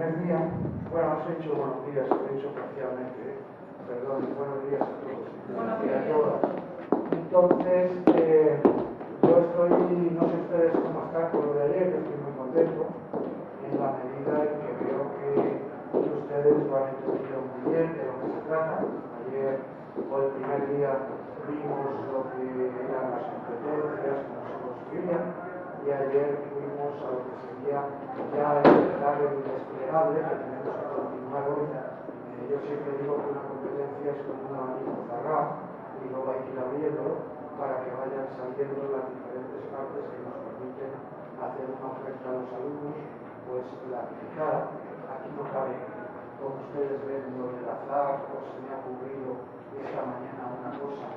primer día, bueno, has hecho buenos días, lo he hecho parcialmente, perdón, buenos días a todos. Buenos días a todas. Entonces, yo estoy, no sé ustedes cómo están con lo de ayer, que estoy muy contento, en la medida en que veo que ustedes lo han entendido muy bien de lo que se trata. Ayer, o el primer día, vimos lo que eran las competencias, cómo se construían, y ayer fuimos a lo que sería ya empezar el desplegable que tenemos que continuar hoy. Yo siempre digo que una competencia es como un abanico cerrado y luego hay que ir abriéndolo para que vayan saliendo las diferentes partes que nos permiten hacer una oferta a los alumnos pues planificada. Aquí no cabe, como ustedes ven, lo del azar, o se me ha ocurrido esta mañana una cosa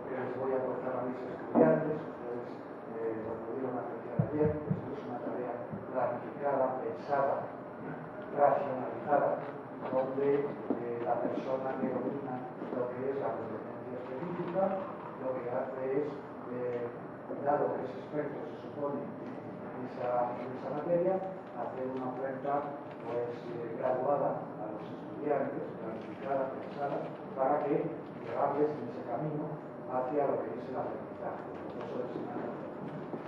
que les voy a contar a mis estudiantes. Ustedes lo pudieron apreciar ayer. Esto es una tarea planificada, pensada, racionalizada, donde la persona que domina lo que es la competencia específica, lo que hace es, dado que es experto, se supone, en esa materia, hacer una oferta pues, graduada a los estudiantes, planificada, pensada, para que llevarles en ese camino hacia lo que es el aprendizaje, el proceso de enseñanza.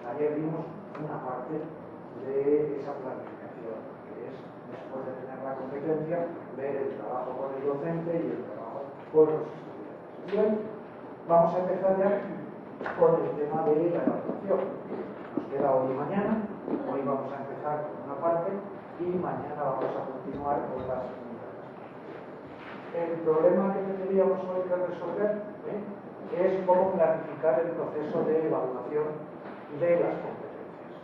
Ayer vimos una parte de esa planificación, que es, después de tener la competencia, ver el trabajo con el docente y el trabajo con los estudiantes. Bien, vamos a empezar ya con el tema de la evaluación. Nos queda hoy y mañana. Hoy vamos a empezar con una parte y mañana vamos a continuar con la segunda. El problema que tendríamos hoy que resolver es cómo planificar el proceso de evaluación de las competencias.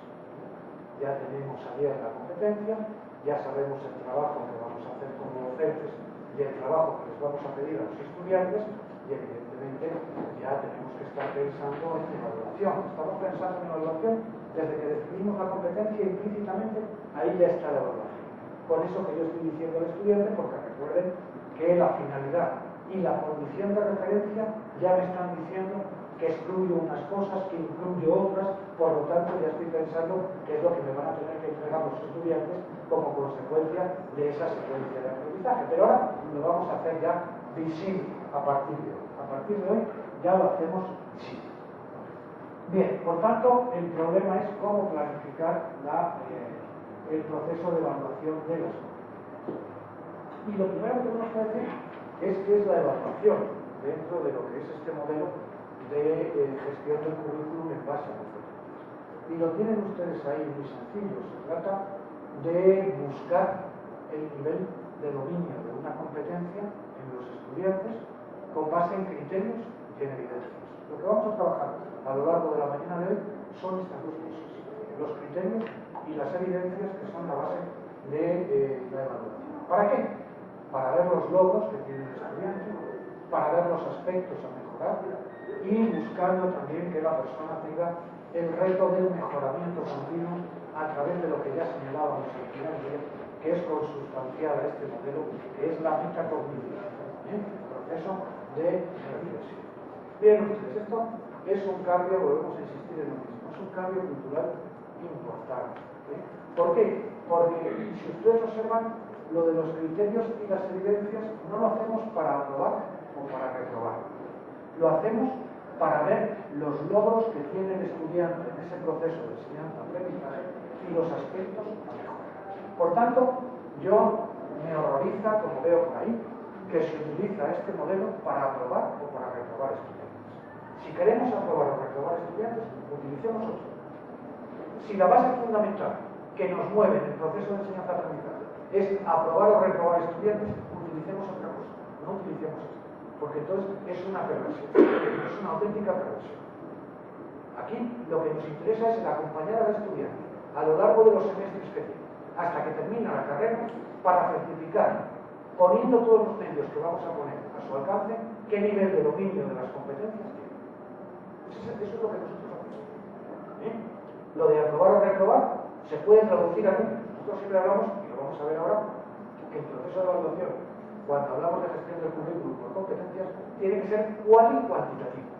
Ya tenemos ayer la competencia, ya sabemos el trabajo que vamos a hacer como docentes y el trabajo que les vamos a pedir a los estudiantes y evidentemente ya tenemos que estar pensando en evaluación. Estamos pensando en evaluación desde que definimos la competencia, implícitamente ahí ya está la evaluación. Con eso que yo estoy diciendo al estudiante, porque recuerden que la finalidad y la condición de referencia ya me están diciendo que excluyo unas cosas, que incluyo otras, por lo tanto ya estoy pensando qué es lo que me van a tener que entregar los estudiantes como consecuencia de esa secuencia de aprendizaje. Pero ahora lo vamos a hacer ya visible a partir de hoy. A partir de hoy ya lo hacemos visible. Bien, por tanto, el problema es cómo planificar el proceso de evaluación de las competencias. Y lo primero que tenemos que decir es qué es la evaluación dentro de lo que es este modelo de gestión del currículum en base a competencias. Y lo tienen ustedes ahí muy sencillo. Se trata de buscar el nivel de dominio de una competencia en los estudiantes con base en criterios y en evidencias. Lo que vamos a trabajar a lo largo de la mañana de hoy son estas dos cosas: los criterios y las evidencias que son la base de la evaluación. ¿Para qué? Para ver los logros que tiene el estudiante, para ver los aspectos a mejorar y buscando también que la persona tenga el reto del mejoramiento continuo a través de lo que ya señalábamos al primer día, que es consustancial a este modelo, que es la metacognición, el proceso de reflexión. Bien, ustedes, esto es un cambio, volvemos a insistir en lo mismo, es un cambio cultural importante. ¿Por qué? Porque si ustedes observan, lo de los criterios y las evidencias no lo hacemos para aprobar o para reprobar. Lo hacemos para ver los logros que tiene el estudiante en ese proceso de enseñanza-aprendizaje y los aspectos a mejorar. Por tanto, yo me horroriza, como veo por ahí, que se utiliza este modelo para aprobar o para reprobar estudiantes. Si queremos aprobar o reprobar estudiantes, utilicemos otro. Si la base fundamental que nos mueve en el proceso de enseñanza-aprendizaje es aprobar o reprobar estudiantes, utilicemos otra cosa, no utilicemos esto, porque entonces es una perversión, es una auténtica perversión. Aquí lo que nos interesa es el acompañar al estudiante a lo largo de los semestres que tiene, hasta que termina la carrera, para certificar, poniendo todos los medios que vamos a poner a su alcance, qué nivel de dominio de las competencias tiene. Eso es lo que nosotros hacemos. Lo de aprobar o reprobar se puede traducir a números. Nosotros siempre hablamos, y lo vamos a ver ahora, que el proceso de evaluación, cuando hablamos de gestión del currículum por competencias, tiene que ser cualitativo.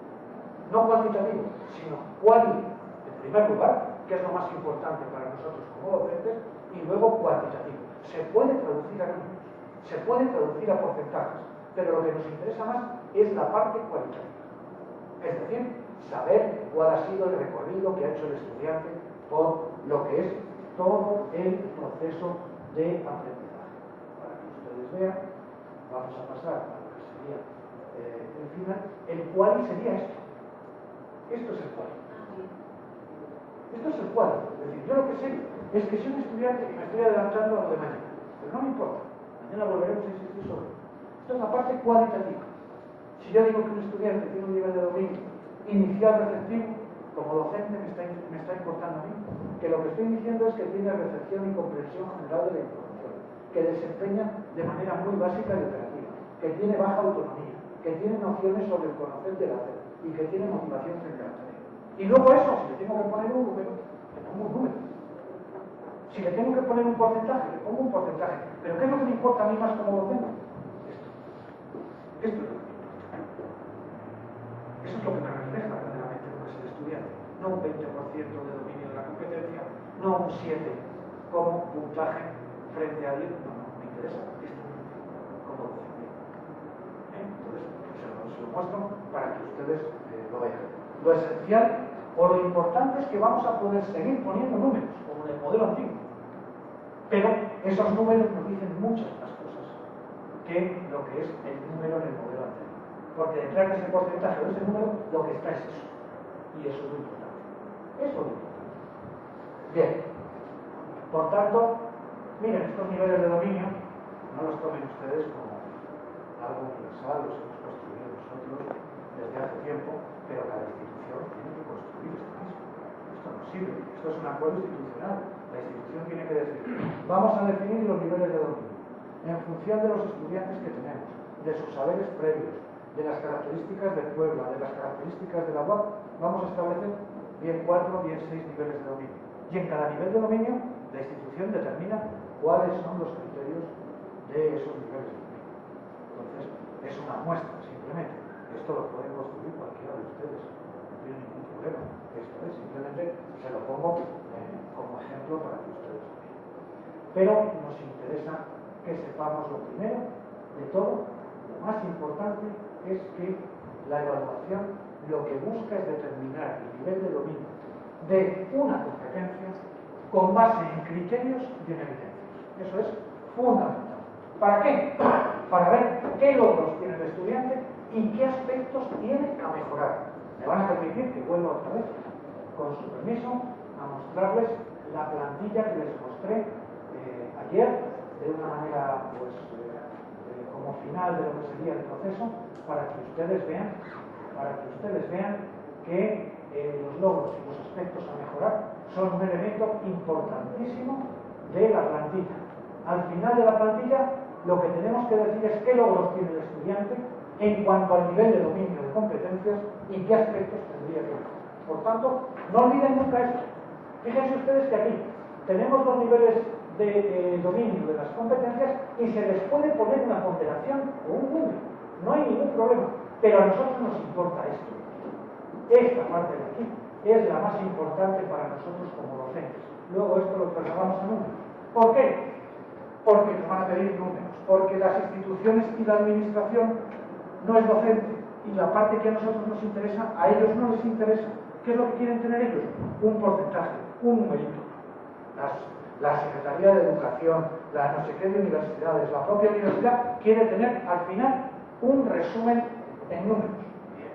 No cuantitativo, sino cuali, en primer lugar, que es lo más importante para nosotros como docentes, y luego cuantitativo. Se puede traducir a números, se puede traducir a porcentajes, pero lo que nos interesa más es la parte cualitativa. Es decir, saber cuál ha sido el recorrido que ha hecho el estudiante por lo que es todo el proceso de aprendizaje. Para que ustedes vean, vamos a pasar a lo que sería el final. El cual sería esto. Esto es el cual. Esto es el cual. Es decir, yo lo que sé es que si un estudiante, y me estoy adelantando a lo de mañana, pero no me importa, mañana volveremos a insistir sobre esto. Esto es la parte cualitativa. Si yo digo que un estudiante tiene un nivel de dominio inicial receptivo, como docente me está importando a mí, que lo que estoy diciendo es que tiene recepción y comprensión general de la información, que desempeña de manera muy básica y operativa, que tiene baja autonomía, que tiene nociones sobre el conocer del hacer y que tiene motivación frente a la tarea. Y luego eso, si le tengo que poner un número, le pongo un número. Si le tengo que poner un porcentaje, le pongo un porcentaje. Pero ¿qué es lo que me importa a mí más como docente? Esto es lo que me importa. Eso es lo que me refleja verdaderamente lo que es el estudiante. No un 20% de dominio de la competencia, no un 7 como puntaje frente a 10. No, me interesa esto como docente. Entonces, se lo muestro para que ustedes lo vean. Lo esencial o lo importante es que vamos a poder seguir poniendo números, como en el modelo antiguo. Pero esos números nos dicen muchas más cosas que lo que es el número en el modelo anterior. Porque detrás de ese porcentaje o de ese número, lo que está es eso. Y eso es lo importante. Eso es lo importante. Bien. Por tanto, miren, estos niveles de dominio, no los tomen ustedes como algo universal, los hemos construido nosotros desde hace tiempo, pero cada institución tiene que construir esto mismo. Esto no sirve, esto es un acuerdo institucional. La institución tiene que decir, vamos a definir los niveles de dominio en función de los estudiantes que tenemos, de sus saberes previos, de las características del pueblo, de las características de la UAP, vamos a establecer bien 4, bien 6 niveles de dominio. Y en cada nivel de dominio, la institución determina cuáles son los criterios de esos niveles de dominio. Entonces, es una muestra, simplemente. Esto lo pueden construir cualquiera de ustedes, no tiene ningún problema. Esto es, simplemente se lo pongo como ejemplo para que ustedes lo vean. Pero nos interesa que sepamos lo primero de todo, lo más importante es que la evaluación lo que busca es determinar el nivel de dominio de una competencia con base en criterios y en evidencias. Eso es fundamental. ¿Para qué? Para ver qué logros tiene el estudiante y qué aspectos tiene a mejorar. Me van a permitir que vuelva otra vez, con su permiso, a mostrarles la plantilla que les mostré ayer, de una manera, pues, como final de lo que sería el proceso, para que ustedes vean que los logros y los aspectos a mejorar son un elemento importantísimo de la plantilla. Al final de la plantilla, lo que tenemos que decir es qué logros tiene el estudiante en cuanto al nivel de dominio de competencias y qué aspectos tendría que mejorar. Por tanto, no olviden nunca esto. Fíjense ustedes que aquí tenemos los niveles de dominio de las competencias y se les puede poner una ponderación o un número. No hay ningún problema. Pero a nosotros nos importa esto. Esta parte de aquí es la más importante para nosotros como docentes. Luego esto lo trasladamos a números. ¿Por qué? Porque nos van a pedir números. Porque las instituciones y la administración no es docente. Y la parte que a nosotros nos interesa, a ellos no les interesa. ¿Qué es lo que quieren tener ellos? Un porcentaje, un numerito. La Secretaría de Educación, la no sé qué de universidades, la propia universidad quiere tener al final un resumen en números. Bien,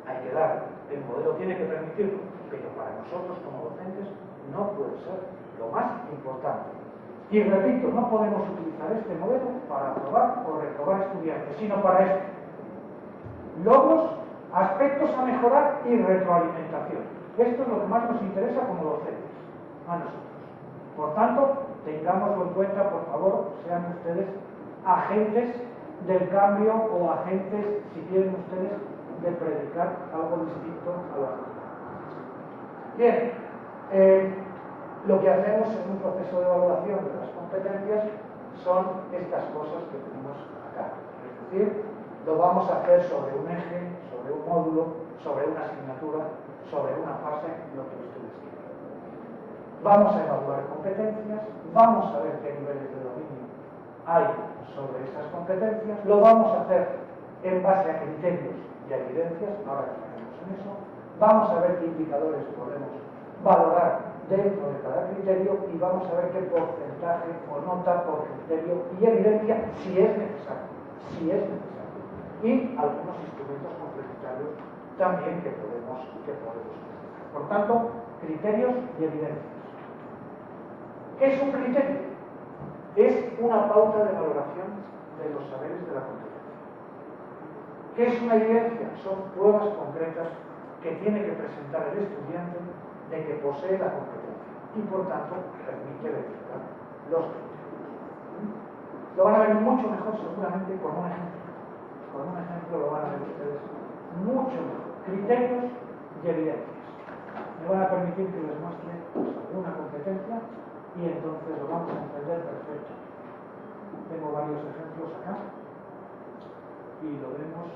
hay que darlo. El modelo tiene que permitirlo, pero para nosotros como docentes no puede ser lo más importante. Y repito, no podemos utilizar este modelo para aprobar o reprobar estudiantes, sino para esto. Logros, aspectos a mejorar y retroalimentación. Esto es lo que más nos interesa como docentes, a nosotros. Por tanto, tengámoslo en cuenta, por favor, sean ustedes agentes del cambio o agentes, si quieren ustedes, de predicar algo distinto a la sociedad. Bien, lo que hacemos en un proceso de evaluación de las competencias son estas cosas que tenemos acá. Es decir, lo vamos a hacer sobre un eje, sobre un módulo, sobre una asignatura, sobre una fase, lo que ustedes quieran. vamos a evaluar competencias, vamos a ver qué niveles de dominio hay sobre esas competencias, lo vamos a hacer en base a criterios y a evidencias, ahora que estamos en eso, vamos a ver qué indicadores podemos valorar dentro de cada criterio y vamos a ver qué porcentaje o nota por criterio y evidencia si es necesario, y algunos instrumentos complementarios también que podemos utilizar. Por tanto, criterios y evidencias. ¿Qué es un criterio? Es una pauta de valoración de los saberes de la competencia. ¿Qué es una evidencia? Son pruebas concretas que tiene que presentar el estudiante de que posee la competencia y por tanto permite verificar los criterios. Lo van a ver mucho mejor seguramente con un ejemplo. Con un ejemplo lo van a ver ustedes mucho mejor. Criterios y evidencias. Me van a permitir que les muestre una competencia y entonces lo vamos a entender perfecto. Tengo varios ejemplos acá y lo vemos,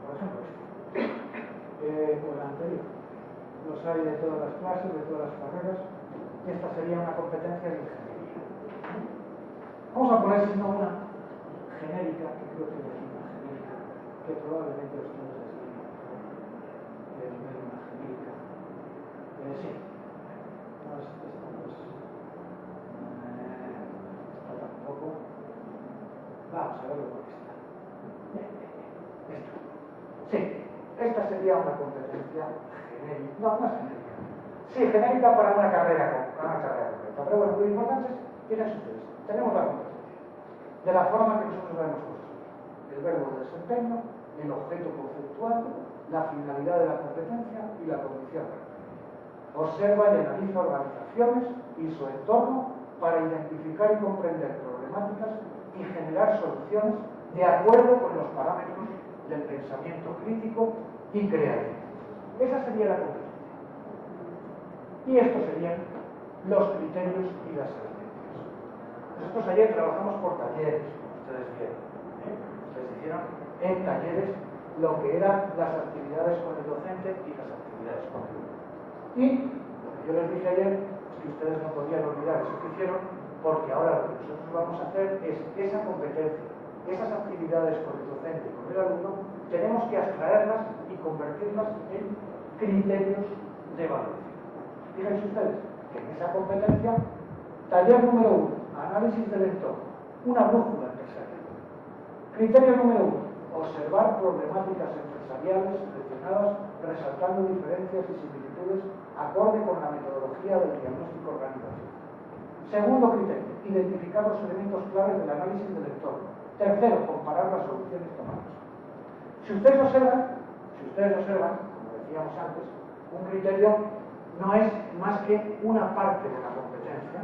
por ejemplo, o el anterior. Los hay de todas las clases, de todas las carreras. Esta sería una competencia de ingeniería. Vamos a poner, si no, una genérica, que creo que es una genérica, que probablemente ustedes les digan. Ver una genérica. Sí. No, esta no es. Esta tampoco. Vamos a verlo porque está. Esta. Sí. Esta sería una competencia genérica. No, no es genérica. Sí, genérica para una carrera concreta. Pero bueno, lo importante es, ¿quiénes ustedes? Tenemos la competencia. De la forma que nosotros la hemos construido. El verbo de desempeño, el objeto conceptual, la finalidad de la competencia y la condición práctica. Observa y analiza organizaciones y su entorno para identificar y comprender problemáticas y generar soluciones de acuerdo con los parámetros del pensamiento crítico y creativo. Esa sería la competencia. Y estos serían los criterios y las evidencias. Nosotros ayer trabajamos por talleres, como ustedes vieron. Ustedes hicieron en talleres lo que eran las actividades con el docente y las actividades con el alumno. Y lo que yo les dije ayer es que ustedes no podían olvidar eso que hicieron, porque ahora lo que nosotros vamos a hacer es esa competencia, esas actividades con el docente y con el alumno, tenemos que abstraerlas y convertirlas en criterios de valoración. Fíjense ustedes que en esa competencia, taller número 1, análisis del entorno, una brújula empresarial. Criterio número 1, observar problemáticas empresariales seleccionadas resaltando diferencias y similitudes acorde con la metodología del diagnóstico organizacional. Segundo criterio, identificar los elementos claves del análisis del entorno. Tercero, comparar las soluciones tomadas. Si ustedes observan, como decíamos antes, un criterio no es más que una parte de la competencia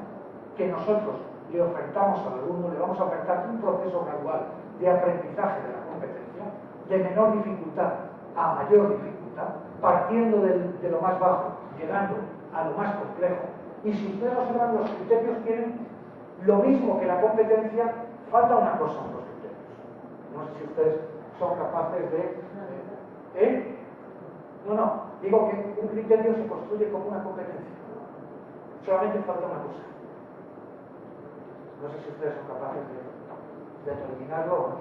que nosotros le ofertamos al alumno, le vamos a ofertar un proceso gradual de aprendizaje de la competencia, de menor dificultad a mayor dificultad, partiendo de lo más bajo, llegando a lo más complejo. Y si ustedes observan, los criterios tienen lo mismo que la competencia, falta una cosa en los criterios. No sé si ustedes son capaces de... No, digo que un criterio se construye como una competencia. Solamente falta una cosa. No sé si ustedes son capaces de terminarlo o no.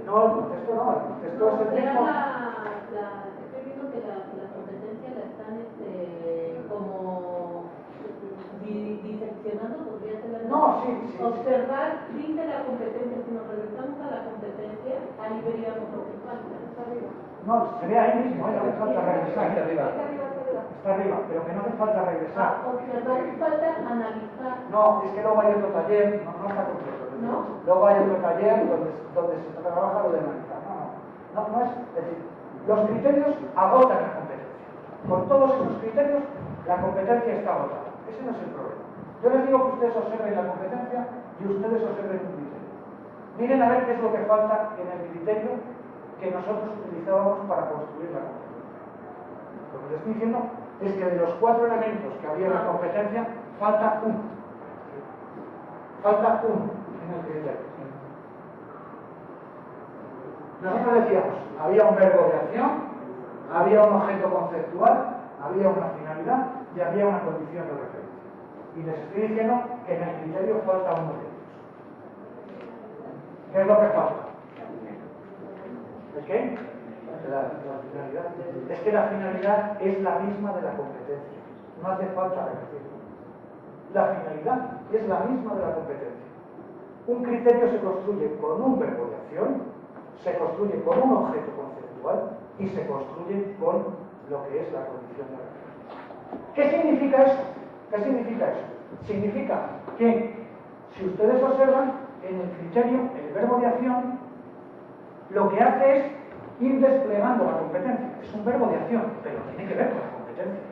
No, el contexto no. El contexto es el mismo. Estoy viendo que la competencia la están como diseccionando, podría ser la... No, sí. Observar, dice la competencia, si nos regresamos a la competencia, ahí veríamos lo que falta. Está arriba. No, se ve ahí mismo, no hace falta regresar. Está arriba. Está arriba, pero que no hace falta regresar. Observar, falta analizar. No, es que luego hay otro taller, no está completo. ¿No? Luego hay otro taller donde se trabaja lo de analizar. No es decir, los criterios agotan la competencia. Con todos esos criterios, la competencia está agotada. Ese no es el problema. Yo les digo que ustedes observen la competencia y ustedes observen un criterio. Miren a ver qué es lo que falta en el criterio que nosotros utilizábamos para construir la competencia. Lo que les estoy diciendo es que de los 4 elementos que había en la competencia, falta uno. Falta uno en el criterio. Nosotros decíamos, había un verbo de acción, Había un objeto conceptual, había una finalidad y había una condición de referencia. Y les estoy diciendo que en el criterio falta uno de ellos. ¿Qué es lo que falta? ¿El qué? La finalidad. Es que la finalidad es la misma de la competencia. No hace falta repetirlo. La finalidad es la misma de la competencia. Un criterio se construye con un verbo de acción, se construye con un objeto conceptual y se construye con lo que es la condición de referencia. ¿Qué significa eso? ¿Qué significa eso? Significa que, si ustedes observan, en el criterio, el verbo de acción, lo que hace es ir desplegando la competencia. Es un verbo de acción, pero tiene que ver con la competencia.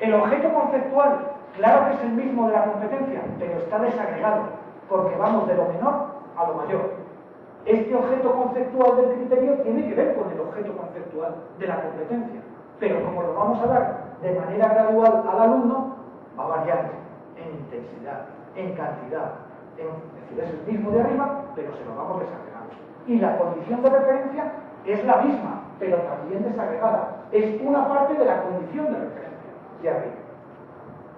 El objeto conceptual, claro que es el mismo de la competencia, pero está desagregado, porque vamos de lo menor a lo mayor. Este objeto conceptual del criterio tiene que ver con el objeto conceptual de la competencia, pero como lo vamos a dar de manera gradual al alumno, va variando en intensidad, en cantidad, es decir, es el mismo de arriba, pero se lo vamos desagregando. Y la condición de referencia es la misma, pero también desagregada. Es una parte de la condición de referencia de arriba.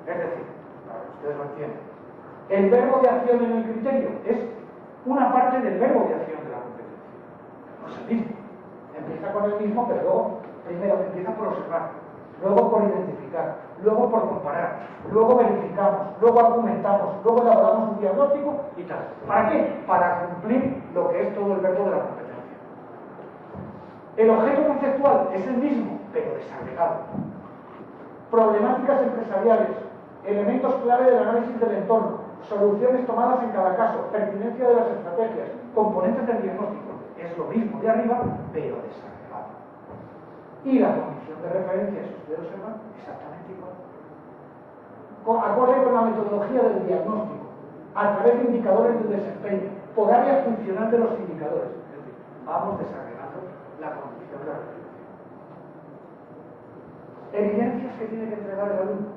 Es decir, para que ustedes lo entiendan, el verbo de acción en el criterio es una parte del verbo de acción de la competencia. No es el mismo. Empieza con el mismo, pero luego, primero empieza por observar, luego por identificar, luego por comparar, luego verificamos, luego argumentamos, luego elaboramos un diagnóstico y tal. ¿Para qué? Para cumplir lo que es todo el verbo de la competencia. El objeto conceptual es el mismo, pero desagregado. Problemáticas empresariales, elementos clave del análisis del entorno, soluciones tomadas en cada caso, pertinencia de las estrategias, componentes del diagnóstico. Es lo mismo de arriba, pero desagregado. Y la condición de referencia, si ustedes observan, exactamente igual. Acorde con la metodología del diagnóstico, a través de indicadores de desempeño, por área funcional de los indicadores. Es decir, vamos desagregando la condición de referencia. Evidencias que tiene que entregar el alumno.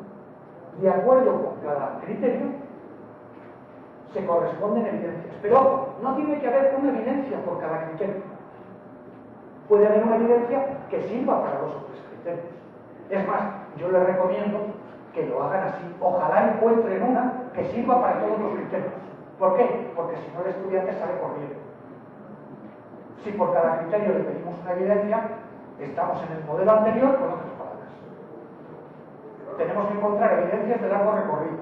De acuerdo con cada criterio, se corresponden evidencias. Pero ojo, no tiene que haber una evidencia por cada criterio. Puede haber una evidencia que sirva para 2 o 3 criterios. Es más, yo les recomiendo que lo hagan así. Ojalá encuentren una que sirva para todos los criterios. ¿Por qué? Porque si no, el estudiante sale corriendo. Si por cada criterio le pedimos una evidencia, estamos en el modelo anterior con otras palabras. Tenemos que encontrar evidencias de largo recorrido,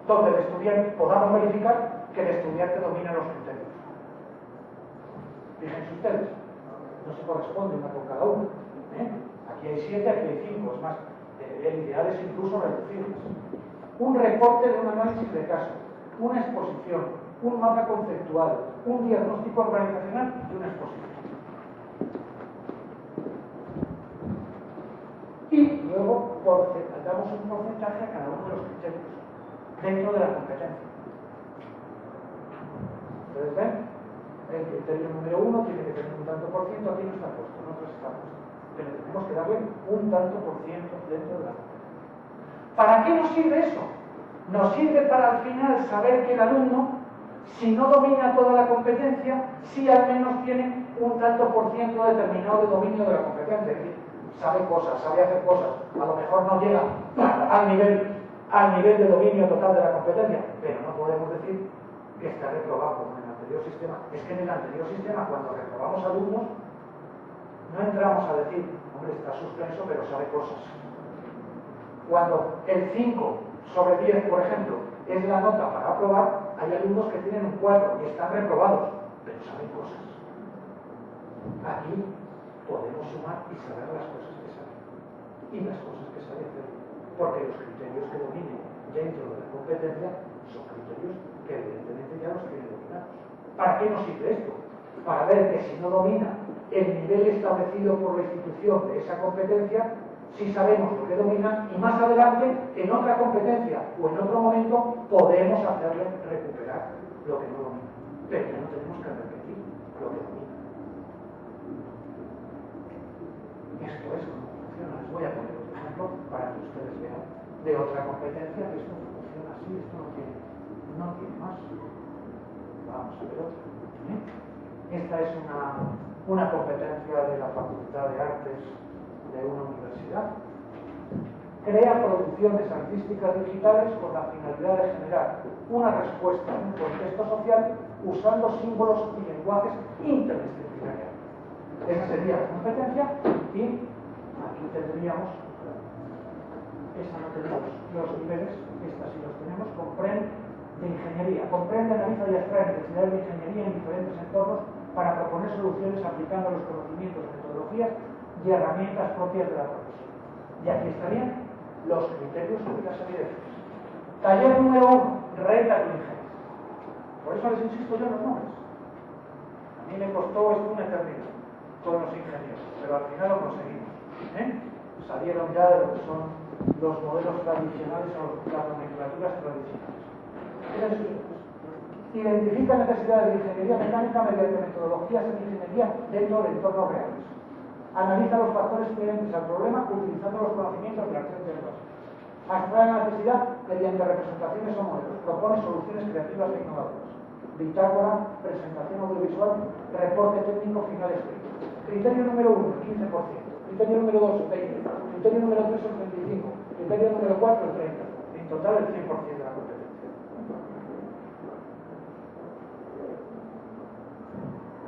donde el estudiante podamos verificar que el estudiante domina los criterios. Fíjense ustedes, no se corresponde una con cada uno. Aquí hay 7, aquí hay 5, es más, el ideal es incluso reducirlas. Un reporte de un análisis de caso, una exposición, un mapa conceptual, un diagnóstico organizacional y una exposición. Y luego damos un porcentaje a cada uno de los criterios dentro de la competencia. ¿Ustedes ven? El criterio número 1 tiene que tener un tanto por ciento, aquí no está puesto, en otros está puesto. Pero tenemos que darle un tanto por ciento dentro de la competencia. ¿Para qué nos sirve eso? Nos sirve para al final saber que el alumno, si no domina toda la competencia, sí al menos tiene un tanto por ciento determinado de dominio de la competencia. Es decir, sabe cosas, sabe hacer cosas. A lo mejor no llega al nivel de dominio total de la competencia, pero no podemos decir que está reprobado como en el anterior sistema. Es que en el anterior sistema, cuando reprobamos alumnos, no entramos a decir, hombre, está suspenso, pero sabe cosas. Cuando el 5 sobre 10, por ejemplo, es la nota para aprobar, hay alumnos que tienen un 4 y están reprobados, pero saben cosas. Aquí podemos sumar y saber las cosas que saben y las cosas que sabe hacer, porque los criterios que dominen dentro de la competencia son criterios que evidentemente ya los tienen dominados. ¿Para qué nos sirve esto? Para ver que si no domina el nivel establecido por la institución de esa competencia, si sabemos lo que domina, y más adelante, en otra competencia o en otro momento, podemos hacerle recuperar lo que no domina. Pero ya no tenemos que repetir lo que domina. Esto es cómo funciona. Les voy a poner otro ejemplo para que ustedes vean de otra competencia que esto funciona así, esto no tiene más. Vamos a ver otra. Esta es una una competencia de la Facultad de Artes de una universidad. Crea producciones artísticas digitales con la finalidad de generar una respuesta en un contexto social usando símbolos y lenguajes interdisciplinarios. Esa sería la competencia y aquí tendríamos, esa no tenemos los niveles, esta sí los tenemos, comprende de ingeniería, comprende, analiza y extrae necesidades de ingeniería en diferentes entornos para proponer soluciones aplicando los conocimientos, metodologías y herramientas propias de la profesión. Y aquí estarían los criterios y las evidencias. Taller número 1, renta tu ingeniería. Por eso les insisto yo en los nombres. A mí me costó esto una eternidad con los ingenieros, pero al final lo conseguimos. Salieron ya de lo que son los modelos tradicionales o las nomenclaturas tradicionales. Identifica necesidades de ingeniería mecánica mediante metodologías de ingeniería dentro de entornos reales. Analiza los factores inherentes al problema utilizando los conocimientos de la acción tecnológica. Abstrae la necesidad mediante representaciones o modelos. Propone soluciones creativas e innovadoras. Bitácora, presentación audiovisual, reporte técnico final escrito. Criterio número 1, el 15%. Criterio número 2, el 20%. Criterio número 3, el 25%. Criterio número 4, el 30%. En total, el 100% de la competencia.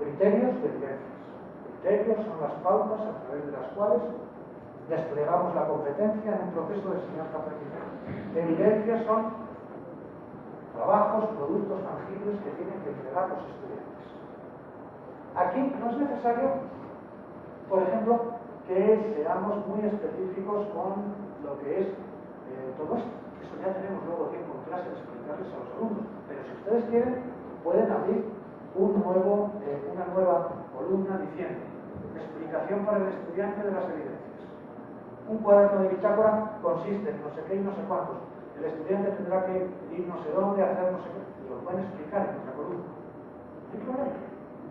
Criterios de evidencias. Criterios son las pautas a través de las cuales desplegamos la competencia en un proceso de enseñanza-aprendizaje. Evidencias son trabajos, productos tangibles que tienen que entregar los estudiantes. Aquí no es necesario, por ejemplo, que seamos muy específicos con lo que es todo esto. Eso ya tenemos luego tiempo en clase de explicarles a los alumnos. Pero si ustedes quieren, pueden abrir una nueva columna diciendo explicación para el estudiante de las evidencias. Un cuaderno de bitácora consiste en no sé qué y no sé cuántos. El estudiante tendrá que ir no sé dónde, hacer no sé qué, y lo pueden explicar en otra columna. No hay problema.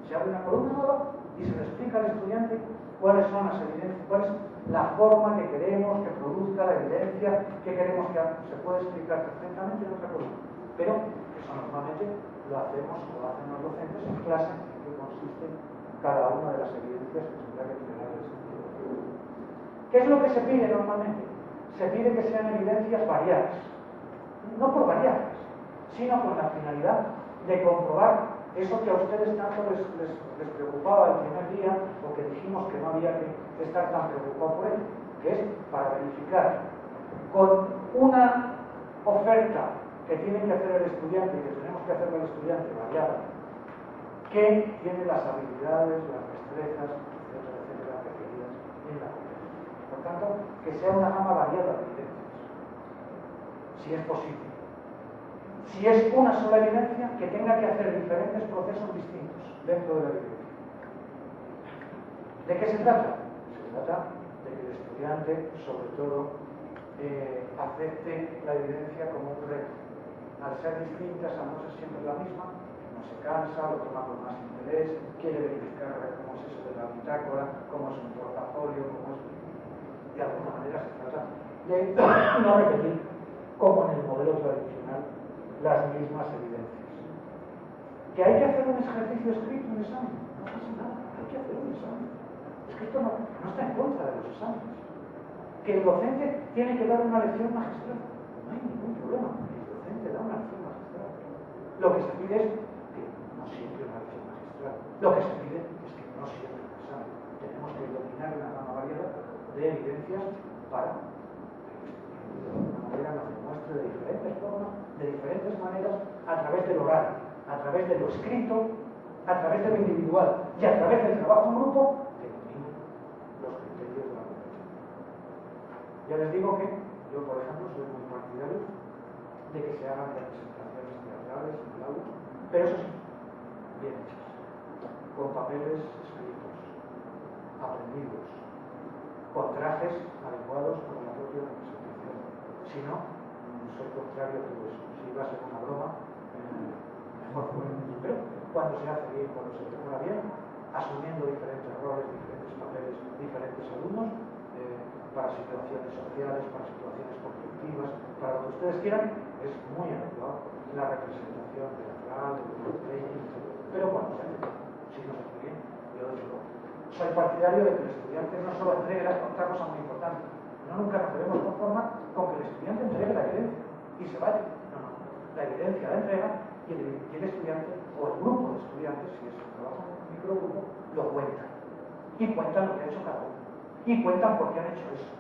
Se abre una columna nueva y se le explica al estudiante cuáles son las evidencias, cuál es la forma que queremos que produzca la evidencia, que queremos que se puede explicar perfectamente en otra columna. Pero eso normalmente lo hacemos o lo hacen los docentes en clase, en qué consiste cada una de las evidencias que tendrá que entregar el estudiante. ¿Qué es lo que se pide normalmente? Se pide que sean evidencias variadas. No por variadas, sino con la finalidad de comprobar eso que a ustedes tanto les preocupaba el primer día, o que dijimos que no había que estar tan preocupado por ello, que es para verificar con una oferta que tiene que hacer el estudiante y que tenemos que hacerle al estudiante variada, que tiene las habilidades, las destrezas, etcétera, etcétera, requeridas en la competencia. Por tanto, que sea una gama variada de evidencias, si es posible. Si es una sola evidencia, que tenga que hacer diferentes procesos distintos dentro de la evidencia. ¿De qué se trata? Se trata de que el estudiante, sobre todo, acepte la evidencia como un reto. Al ser distintas, al no ser siempre la misma, no se cansa, lo toma con más interés, quiere verificar a ver cómo es eso de la bitácora, cómo es un portafolio, cómo es... De alguna manera se trata de no repetir, como en el modelo tradicional, las mismas evidencias. ¿Que hay que hacer un ejercicio escrito, un examen? No pasa nada, hay que hacer un examen. Escrito no está en contra de los exámenes. ¿Que el docente tiene que dar una lección magistral? No hay ningún problema. El docente da una lección magistral. Lo que se pide es que no siempre una lección magistral. Lo que se pide es que no siempre un examen. Tenemos que dominar una gama variada de evidencias para de alguna manera nos demuestre de diferentes formas, de diferentes maneras, a través del oral, a través de lo escrito, a través de lo individual y a través del trabajo en grupo, que domine los criterios de la competencia. Ya les digo que yo, por ejemplo, soy muy partidario de que se hagan representaciones teatrales en el aula, pero eso sí, bien hechas, con papeles escritos, aprendidos, con trajes adecuados para la propia representación. Si no, soy contrario a todo eso. Si va a ser una broma, mejor fuera. Pero cuando se hace bien, cuando se prepara bien, asumiendo diferentes roles, diferentes papeles, diferentes alumnos, para situaciones sociales, para situaciones conflictivas, para lo que ustedes quieran, es muy adecuado la representación teatral, el training, etc. Pero cuando se hace bien, si no se hace bien, soy partidario de que el estudiante no solo entregue otra cosa muy importante. Nunca nos debemos conformar con que el estudiante entregue la evidencia y se vaya. No. La evidencia la entrega y el estudiante o el grupo de estudiantes, si es un trabajo en un microgrupo, lo cuentan. Y cuentan lo que ha hecho cada uno. Y cuentan por qué han hecho eso.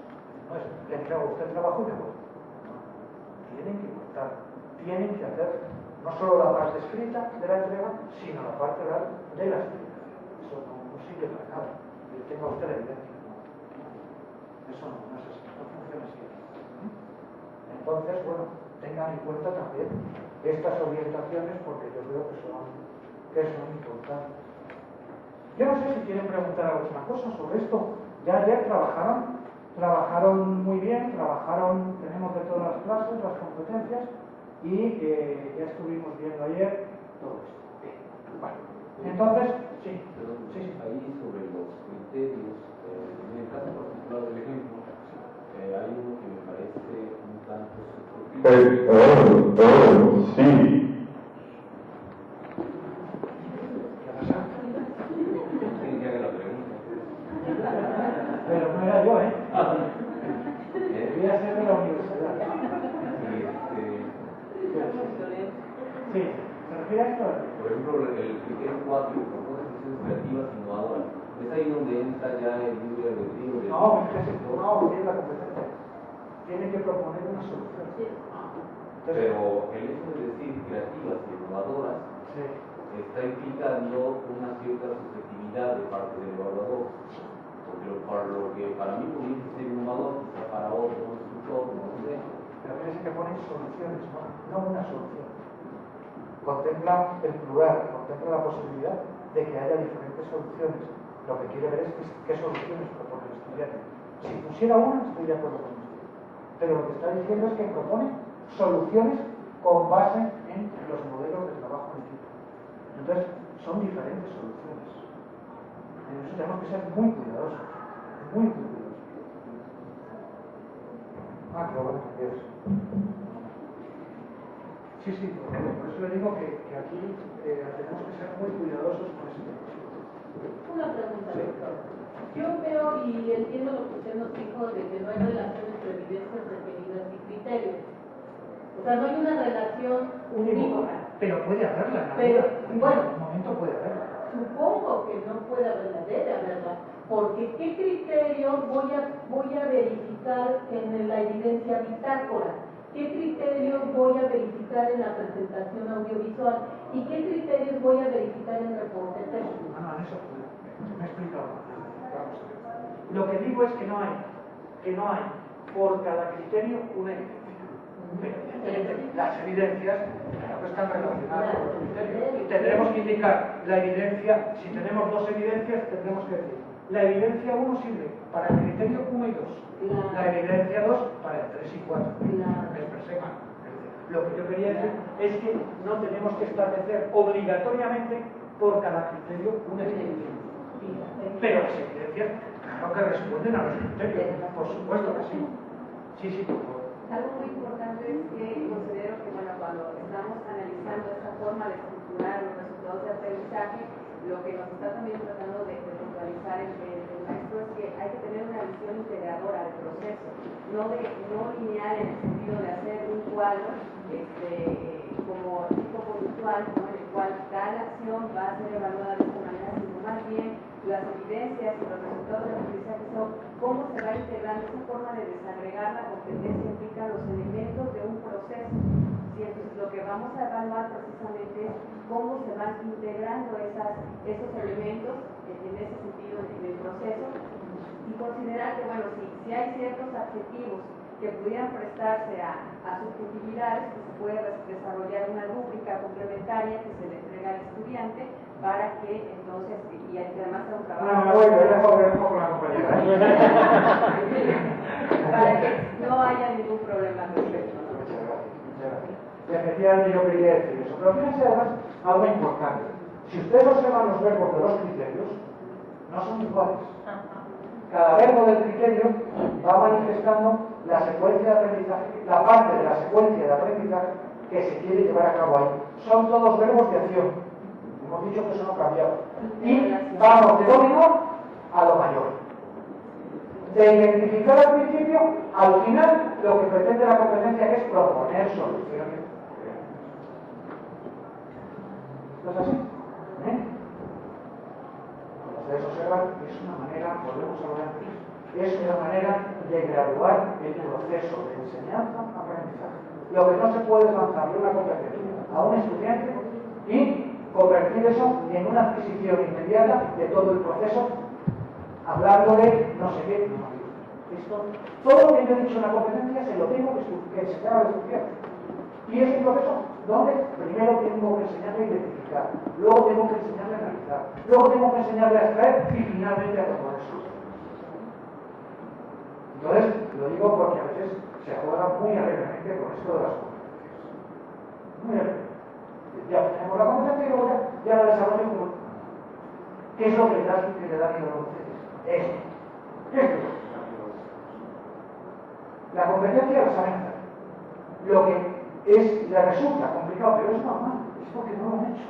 No es, le entrego a usted el trabajo y me voy. No. Tienen que contar. Tienen que hacer no solo la parte escrita de la entrega, sino la parte oral de la explicación. Eso no sirve para nada. Que tenga usted la evidencia. Eso no es así. No funciona así. Entonces, bueno, tengan en cuenta también estas orientaciones porque yo creo que son importantes. Yo no sé si quieren preguntar alguna cosa sobre esto. Ya ayer trabajaron muy bien, tenemos de todas las clases, las competencias y ya estuvimos viendo ayer todo esto. Bien. Bueno, entonces, sí. Ahí sobre los criterios, en el caso particular del ejemplo, hay uno que me parece un tanto subjetivo. Sí. ¿Qué pasa? ¿Quién que haga la pregunta? Pero no era yo, ¿eh? Debía ser de la universidad. Sí, ¿se refiere a esto? Por ejemplo, el criterio 4 propone soluciones creativas innovadoras. Es ahí donde entra ya el libre albedrío. No, es la competencia. Tiene que proponer una solución. Pero el hecho de decir creativas e innovadoras está implicando una cierta subjetividad de parte del evaluador. Porque lo que para mí podría ser innovador, quizá para otro no resultó, no sé. Pero fíjense que ponen soluciones, no una solución. Contempla el plural, contempla la posibilidad de que haya diferentes soluciones. Lo que quiere ver es qué soluciones propone el estudiante. Si pusiera una, estoy de acuerdo con usted. Pero lo que está diciendo es que propone soluciones con base en los modelos de trabajo en equipo. Entonces, son diferentes soluciones. En eso tenemos que ser muy cuidadosos. Muy cuidadosos. Qué bueno que es. Sí, por eso le digo que aquí tenemos que ser muy cuidadosos con ese tema. Una pregunta, doctor. Yo veo y entiendo lo que usted nos dijo de que no hay relación entre evidencias requeridas y criterios. O sea, no hay una relación unívoca. Pero puede haberla, ¿no? Pero, bueno, en un momento puede haberla. Supongo que no puede haberla, debe haberla, porque ¿qué criterios voy a verificar en la evidencia bitácora? ¿Qué criterios voy a verificar en la presentación audiovisual? ¿Y qué criterios voy a verificar en el reporte técnico? En eso me he explicado. Vamos a ver. Lo que digo es que no hay por cada criterio una evidencia. Las evidencias no están relacionadas con los criterios. Tendremos que indicar la evidencia, si tenemos dos evidencias, tendremos que decir la evidencia 1 sirve para el criterio 1 y 2, la evidencia 2 para el 3 y 4. Lo que yo quería decir es que no tenemos que establecer obligatoriamente por cada criterio una evidencia. Pero las evidencias, claro que responden a los criterios, por supuesto que sí. Sí, por favor. Algo muy importante es que considero que, bueno, cuando estamos analizando esta forma de estructurar los resultados de aprendizaje, lo que nos está también tratando de puntualizar el maestro es que hay que tener una visión integradora del proceso, no lineal en el sentido de hacer un cuadro como tipo conductual, ¿no? En el cual tal acción va a ser evaluada de esta manera, sino más bien las evidencias y los resultados del aprendizaje son cómo se va integrando esa forma de desagregar la competencia implica los elementos de un proceso. ¿Sí? Entonces lo que vamos a evaluar precisamente es cómo se van integrando esos elementos en ese sentido en el proceso y considerar que, bueno, si hay ciertos adjetivos que pudieran prestarse a subjetividades, que se puede desarrollar una rúbrica complementaria que se le entrega al estudiante para que entonces, y además sea un trabajo... dejo con la compañera. Para que no haya ningún problema al respecto. Y efectivamente yo quería decir eso. Pero fíjense además algo importante. Si ustedes observan los verbos de los criterios, no son iguales. Cada verbo del criterio va manifestando la secuencia de aprendizaje, la parte de la secuencia de aprendizaje que se quiere llevar a cabo ahí. Son todos verbos de acción. Hemos dicho que eso no ha cambiado. Y vamos de lo menor a lo mayor. De identificar al principio, al final, lo que pretende la competencia es proponer soluciones. ¿No es así? Ustedes observan que es una manera, volvemos a lo de antes, es una manera de graduar el proceso de enseñanza-aprendizaje. Lo que no se puede es lanzarle una competencia a un estudiante y convertir eso en una adquisición inmediata de todo el proceso, hablándole no sé qué. Esto, todo lo que yo he dicho en la competencia se lo tengo que enseñar al estudiante. Y es un proceso donde primero tengo que enseñarle a identificar, luego tengo que enseñarle a analizar, luego tengo que enseñarle a extraer y finalmente a tomar eso. Entonces, lo digo porque a veces se juega muy alegremente con esto de las competencias. Muy alegremente. Ya tenemos la competencia y luego ya la desarrollo como. ¿Qué es lo que le da miedo a los docentes? Esto. La competencia la saben hacer. Lo que le resulta complicado, pero es normal, es porque no lo han hecho.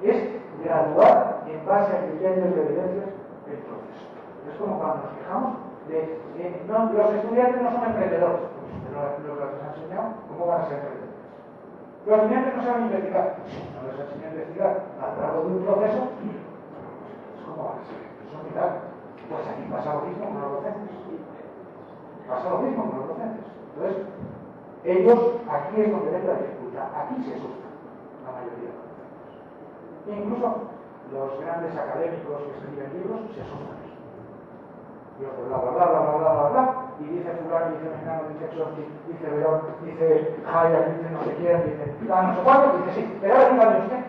Es graduar en base a criterios de evidencias el proceso. Es como cuando nos quejamos de que los estudiantes no son emprendedores. Pues usted no les ha enseñado cómo van a ser emprendedores. Los estudiantes no saben investigar. No les enseñan a investigar a lo largo de un proceso. Pues ¿cómo van a ser? Eso es vital. Pues aquí pasa lo mismo con los docentes. Pasa lo mismo con los docentes. Entonces, ellos, aquí es donde ven la dificultad. Aquí se asustan la mayoría de los docentes. Incluso los grandes académicos que escriben libros se asustan. Y los de bla bla bla bla bla bla bla bla, y dice fulano, dice mengano, dice Chomsky, dice Verón, dice Hayek, dice no sé quién, dice no sé cuánto, dice sí, pero ahora dígame usted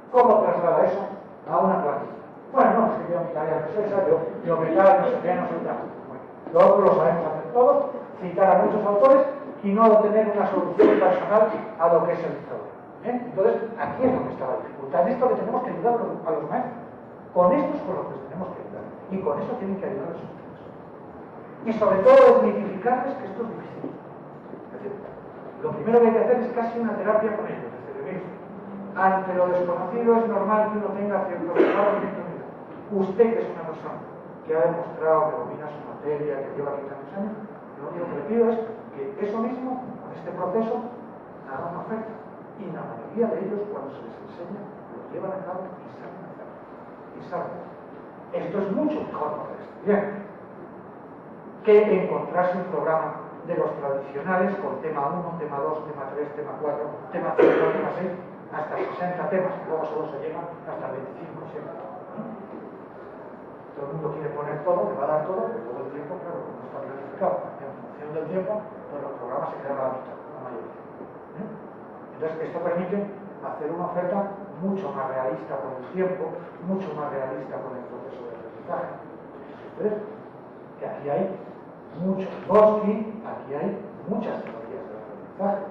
cómo traslada eso a una plantilla. Bueno, no, es que yo mi tarea no es esa, yo me cae, no sé qué, no sé qué. Bueno, lo otro lo sabemos hacer todos, citar a muchos autores y no tener una solución personal a lo que es el problema. Entonces, aquí es donde está la dificultad. En esto que tenemos que ayudar a los maestros. Con esto es con lo que tenemos que ayudar. Y con eso tienen que ayudar a los estudiantes. Y sobre todo desmitificarles que esto es difícil. Es decir, lo primero que hay que hacer es casi una terapia con ellos, desde el inicio. Ante lo desconocido es normal que uno tenga cierto grado de intimidad. Usted, que es una persona que ha demostrado que domina su materia, que lleva aquí tantos años, lo único que le pido es que eso mismo, con este proceso, haga una oferta. Y la mayoría de ellos, cuando se les enseña, lo llevan a cabo y saben hacerlo. Y saben. Esto es mucho mejor para el estudiante que encontrarse un programa de los tradicionales con tema 1, tema 2, tema 3, tema 4, tema 5, tema 6, hasta 60 temas, y luego solo se llegan hasta 25 siempre. Todo el mundo quiere poner todo, le va a dar todo, pero luego el tiempo, claro, no está planificado. En función del tiempo, pues los programas se quedan a la mitad, la mayoría. Entonces, esto permite hacer una oferta mucho más realista con el tiempo, mucho más realista con el proceso de aprendizaje. ¿Ves? Que aquí hay mucho Bosky, aquí hay muchas teorías del aprendizaje.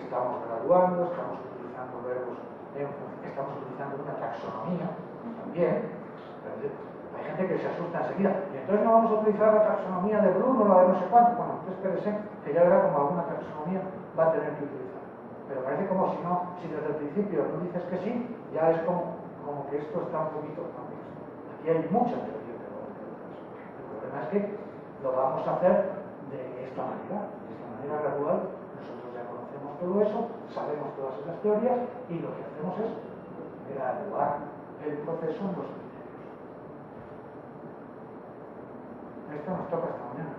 Estamos graduando, estamos utilizando verbos, estamos utilizando una taxonomía también. Hay gente que se asusta enseguida. Y entonces no vamos a utilizar la taxonomía de Bruno, la de no sé cuánto. Bueno, entonces espérese que ya verá como alguna taxonomía va a tener que utilizar. Pero parece como si no, si desde el principio no dices que sí, ya es como que esto está un poquito complejo. Aquí hay mucha teoría de lo que el problema es que lo vamos a hacer de esta manera gradual. Nosotros ya conocemos todo eso, sabemos todas esas teorías y lo que hacemos es graduar el proceso en los criterios. Esto nos toca esta mañana.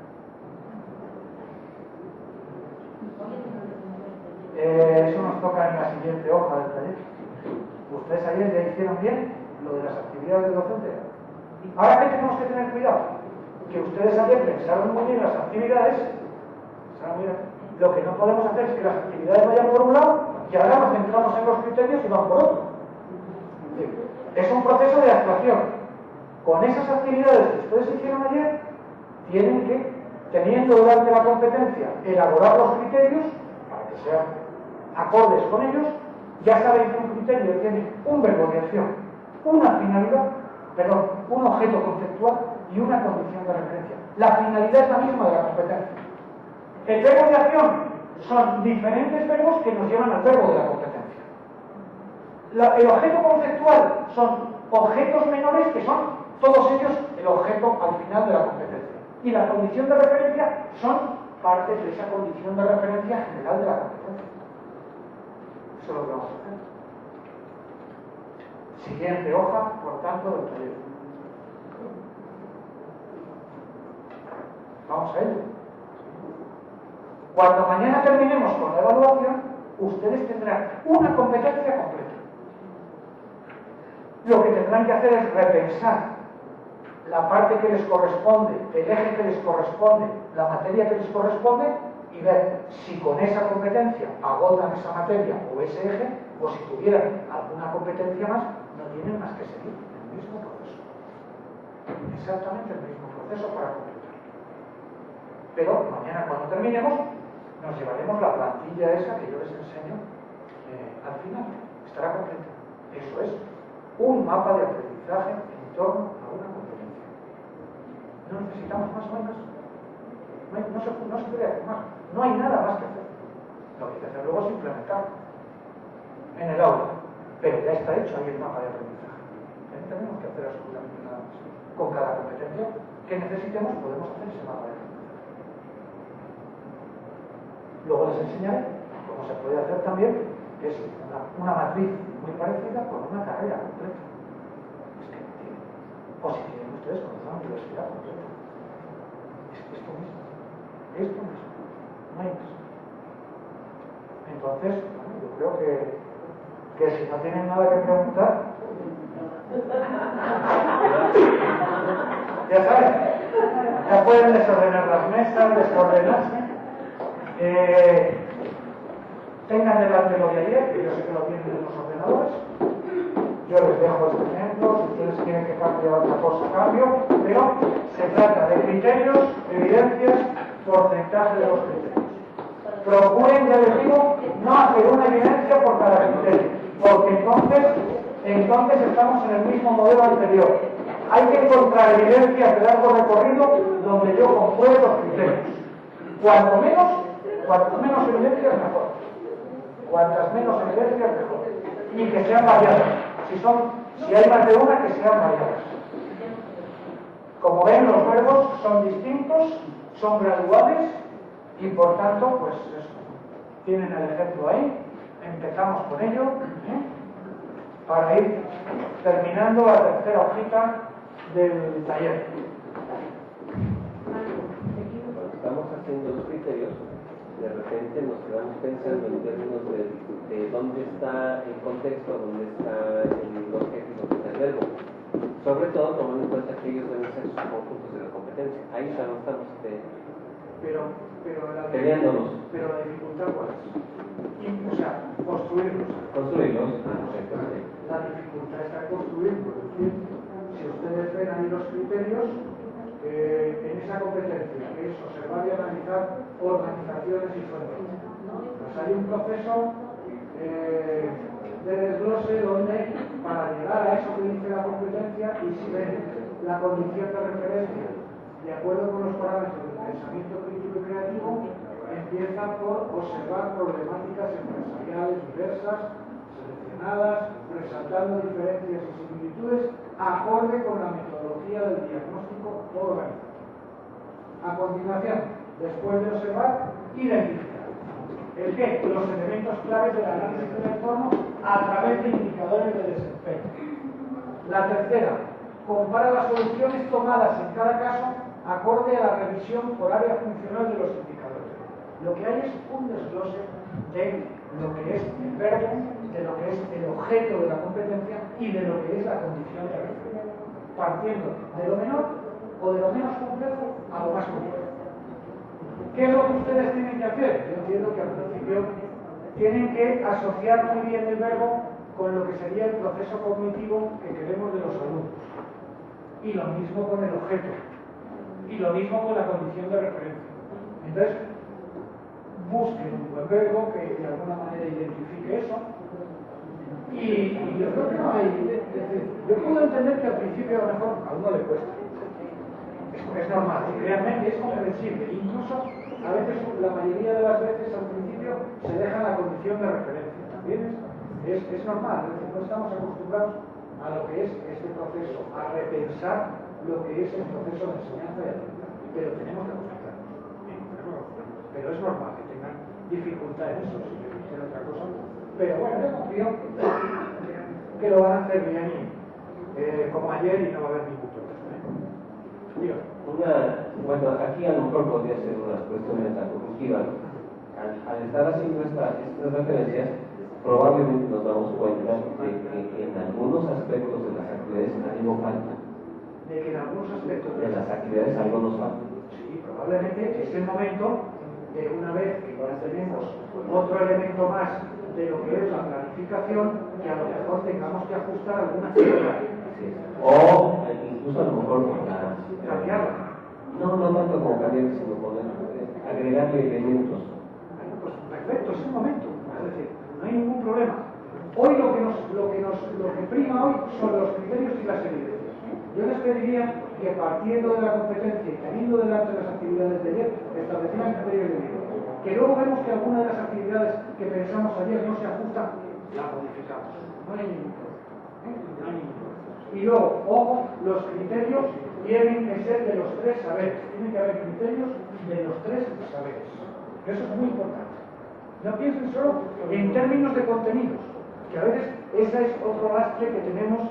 Eso nos toca en la siguiente hoja del taller. Ustedes ayer ya hicieron bien lo de las actividades del docente. Ahora, ¿qué tenemos que tener cuidado? Que ustedes ayer pensaron muy bien las actividades. Lo que no podemos hacer es que las actividades vayan por un lado y ahora nos centramos en los criterios y van por otro. Es un proceso de actuación. Con esas actividades que ustedes hicieron ayer, tienen que, teniendo delante la competencia, elaborar los criterios para que sean acordes con ellos. Ya saben que un criterio tiene un verbo de acción, una finalidad, un objeto conceptual y una condición de referencia. La finalidad es la misma de la competencia. El verbo de acción son diferentes verbos que nos llevan al verbo de la competencia. El objeto conceptual son objetos menores que son todos ellos el objeto al final de la competencia. Y la condición de referencia son partes de esa condición de referencia general de la competencia. Eso es lo que vamos a hacer. Siguiente hoja, por tanto, del taller. Vamos a ello. Cuando mañana terminemos con la evaluación, ustedes tendrán una competencia completa. Lo que tendrán que hacer es repensar la parte que les corresponde, el eje que les corresponde, la materia que les corresponde y ver si con esa competencia agotan esa materia o ese eje, o si tuvieran alguna competencia más, no tienen más que seguir el mismo proceso. Exactamente el mismo proceso para completar. Pero mañana cuando terminemos, nos llevaremos la plantilla esa que yo les enseño al final. Estará completa. Eso es un mapa de aprendizaje en torno a una competencia. No necesitamos más o menos. No se puede hacer más. No hay nada más que hacer. Lo que hay que hacer luego es implementarlo en el aula. Pero ya está hecho ahí el mapa de aprendizaje. No tenemos que hacer absolutamente nada más. Con cada competencia que necesitemos podemos hacer ese mapa de aprendizaje. Luego les enseñaré cómo se puede hacer también, que es una matriz muy parecida con una carrera completa. Es que tienen. O si quieren ustedes con una universidad completa. Es esto mismo. Esto mismo. No hay más. Entonces, bueno, yo creo que si no tienen nada que preguntar, ya saben, ya pueden desordenar las mesas, desordenarse. Tengan delante lo de ayer, que yo sé que lo tienen en los ordenadores. Yo les dejo este ejemplo, si ustedes quieren que cambie otra cosa, cambio, pero se trata de criterios, evidencias, porcentaje de los criterios. Procuren, ya les digo, no hacer una evidencia por cada criterio, porque entonces estamos en el mismo modelo anterior. Hay que encontrar evidencias de largo recorrido donde yo compruebe los criterios. Cuanto menos evidencias, mejor. Cuantas menos evidencias, mejor. Y que sean variadas. Si hay más de una, que sean variadas. Como ven, los verbos son distintos, son graduales y por tanto, pues eso. Tienen el ejemplo ahí. Empezamos con ello, para ir terminando la tercera hojita del taller. Estamos haciendo los criterios, de repente nos quedamos pensando en términos de dónde está el contexto, dónde está el objeto y dónde está el verbo. Sobre todo tomando en cuenta que ellos deben ser sus conjuntos de la competencia. Ahí ya no estamos peleándonos. Pero la dificultad, ¿cuál es? O sea, construirlos. La dificultad está en construirlos. Es decir, si ustedes ven ahí los criterios, en esa competencia, que es observar y analizar organizaciones y fuentes. Pues hay un proceso de desglose donde, para llegar a eso que dice la competencia, y si ven la condición de referencia de acuerdo con los parámetros del pensamiento crítico y creativo, empieza por observar problemáticas empresariales diversas, seleccionadas, resaltando diferencias y similitudes acorde con la metodología del diagnóstico organizado. A continuación, después de observar, identificar. ¿El qué? Los elementos claves del análisis del entorno a través de indicadores de desempeño. La tercera, compara las soluciones tomadas en cada caso acorde a la revisión por área funcional de los indicadores. Lo que hay es un desglose de lo que es el verbo, de lo que es el objeto de la competencia y de lo que es la condición de referencia, partiendo de lo menor o de lo menos complejo a lo más complejo. ¿Qué es lo que ustedes tienen que hacer? Yo entiendo que al principio tienen que asociar muy bien el verbo con lo que sería el proceso cognitivo que queremos de los alumnos. Y lo mismo con el objeto. Y lo mismo con la condición de referencia. Entonces, busquen un buen verbo que de alguna manera identifique eso. Y yo creo que no hay. Es decir, yo puedo entender que al principio a lo mejor a uno le cuesta. Es normal, y realmente es comprensible. Incluso a veces, la mayoría de las veces al principio se deja la condición de referencia. También es es normal, no estamos acostumbrados a lo que es este proceso, a repensar lo que es el proceso de enseñanza y aprendizaje, pero tenemos que acostumbrarnos. Pero es normal que tengan dificultad en eso, si quieren hacer otra cosa. Pero bueno, yo confío que lo van a hacer bien como ayer y no va a haber ningún problema. Bueno, aquí a lo mejor podría ser una cuestión metacognitiva. Al estar haciendo estas referencias, probablemente nos damos cuenta de que en algunos aspectos de las actividades algo falta. De que en algunos aspectos de las actividades algo nos falta. Sí, probablemente es el momento de, una vez que ya tenemos otro elemento más de lo que es la planificación, que a lo mejor tengamos que ajustar alguna actividad. Sí. O incluso a lo mejor cambiarla. No tanto como cambiar, sino poner, agregarle elementos. Pues perfecto, es el momento. Es decir, no hay ningún problema. Hoy lo que prima hoy son los criterios y las evidencias. Yo les pediría que, partiendo de la competencia y teniendo delante las actividades de ayer, establecieran criterios de evidencia. Que luego vemos que alguna de las actividades que pensamos ayer no se ajustan, la modificamos. No hay ningún problema. No hay ningún problema. Y luego, ojo, los criterios tienen que ser de los tres saberes. Tiene que haber criterios de los tres saberes. Eso es muy importante. No piensen solo en términos de contenidos, que a veces ese es otro lastre que tenemos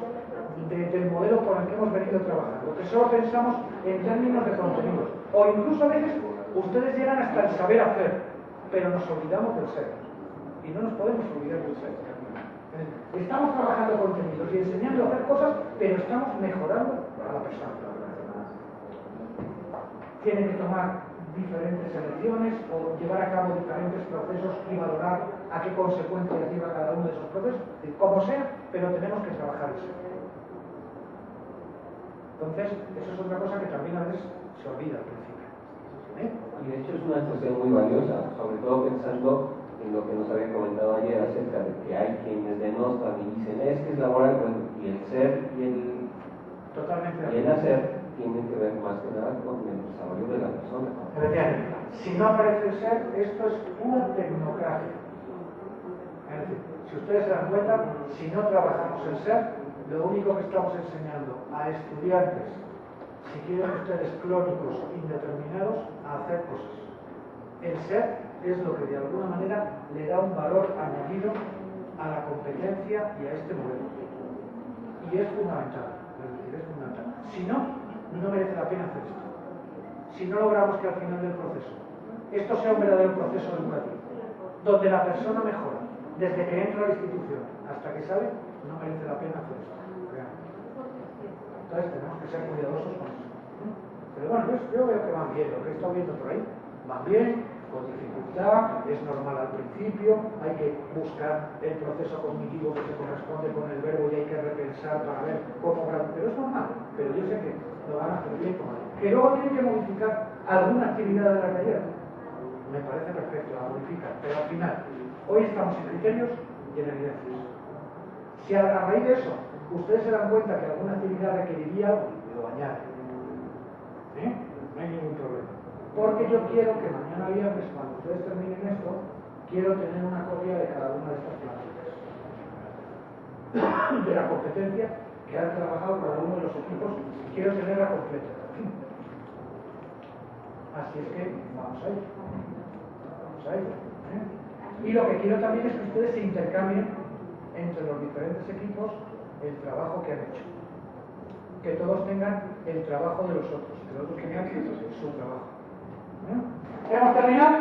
del modelo por el que hemos venido trabajando, que solo pensamos en términos de contenidos. O incluso a veces ustedes llegan hasta el saber hacer, pero nos olvidamos del ser. Y no nos podemos olvidar del ser. Estamos trabajando contenidos y enseñando a hacer cosas, pero estamos mejorando a la persona. Tienen que tomar diferentes elecciones o llevar a cabo diferentes procesos y valorar a qué consecuencias lleva cada uno de esos procesos, como sea, pero tenemos que trabajar eso. Entonces, eso es otra cosa que también a veces se olvida al principio. Y de hecho es una cuestión muy valiosa, sobre todo pensando en lo que nos había comentado ayer acerca de que hay quienes denostan y dicen es que es laboral, bueno, y el ser y el hacer tienen que ver más que nada con el desarrollo de la persona. Si no aparece el ser, esto es pura tecnocracia. Es decir, si ustedes se dan cuenta, si no trabajamos el ser, lo único que estamos enseñando a estudiantes, si quieren ustedes clónicos indeterminados, a hacer cosas. El ser es lo que de alguna manera le da un valor añadido a la competencia y a este modelo. Y es fundamental. Es decir, es fundamental. Si no, no merece la pena hacer esto. Si no logramos que al final del proceso esto sea un verdadero proceso educativo, donde la persona mejora desde que entra a la institución hasta que sale, no merece la pena hacer esto. Entonces tenemos que ser cuidadosos con eso. Pero bueno, yo veo que van bien, lo que he estado viendo por ahí, van bien, con dificultad, es normal al principio, hay que buscar el proceso cognitivo que se corresponde con el verbo y hay que repensar para ver cómo, pero es normal, pero yo sé que lo van a hacer bien como que luego tienen que modificar alguna actividad de la carrera, me parece perfecto, la modifican, pero al final, hoy estamos en criterios y en evidencias. Si a raíz de eso ustedes se dan cuenta que alguna actividad requeriría algo, lo añaden. No hay ningún problema. Porque yo quiero que mañana viernes, cuando ustedes terminen esto, quiero tener una copia de cada una de estas plásticas. De la competencia que han trabajado cada uno de los equipos, quiero tenerla completa. Así es que vamos a ello. Vamos a ello. Y lo que quiero también es que ustedes se intercambien entre los diferentes equipos el trabajo que han hecho. Que todos tengan el trabajo de los otros, que los otros tengan su trabajo. ¿Hemos terminado?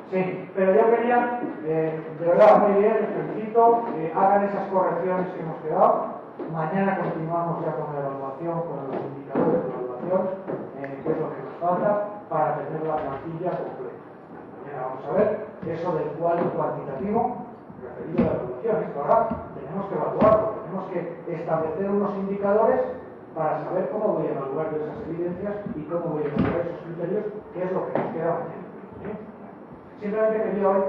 Sí, pero yo quería, de verdad, muy bien, les felicito, hagan esas correcciones que hemos quedado. Mañana continuamos ya con la evaluación, con los indicadores de evaluación, que es lo que nos falta para tener la plantilla completa. Mañana vamos a ver eso del cuadro cuantitativo referido a la evaluación. Esto ahora tenemos que evaluarlo, tenemos que establecer unos indicadores para saber cómo voy a evaluar esas evidencias y cómo voy a evaluar esos criterios, que es lo que nos queda mañana. Simplemente quería hoy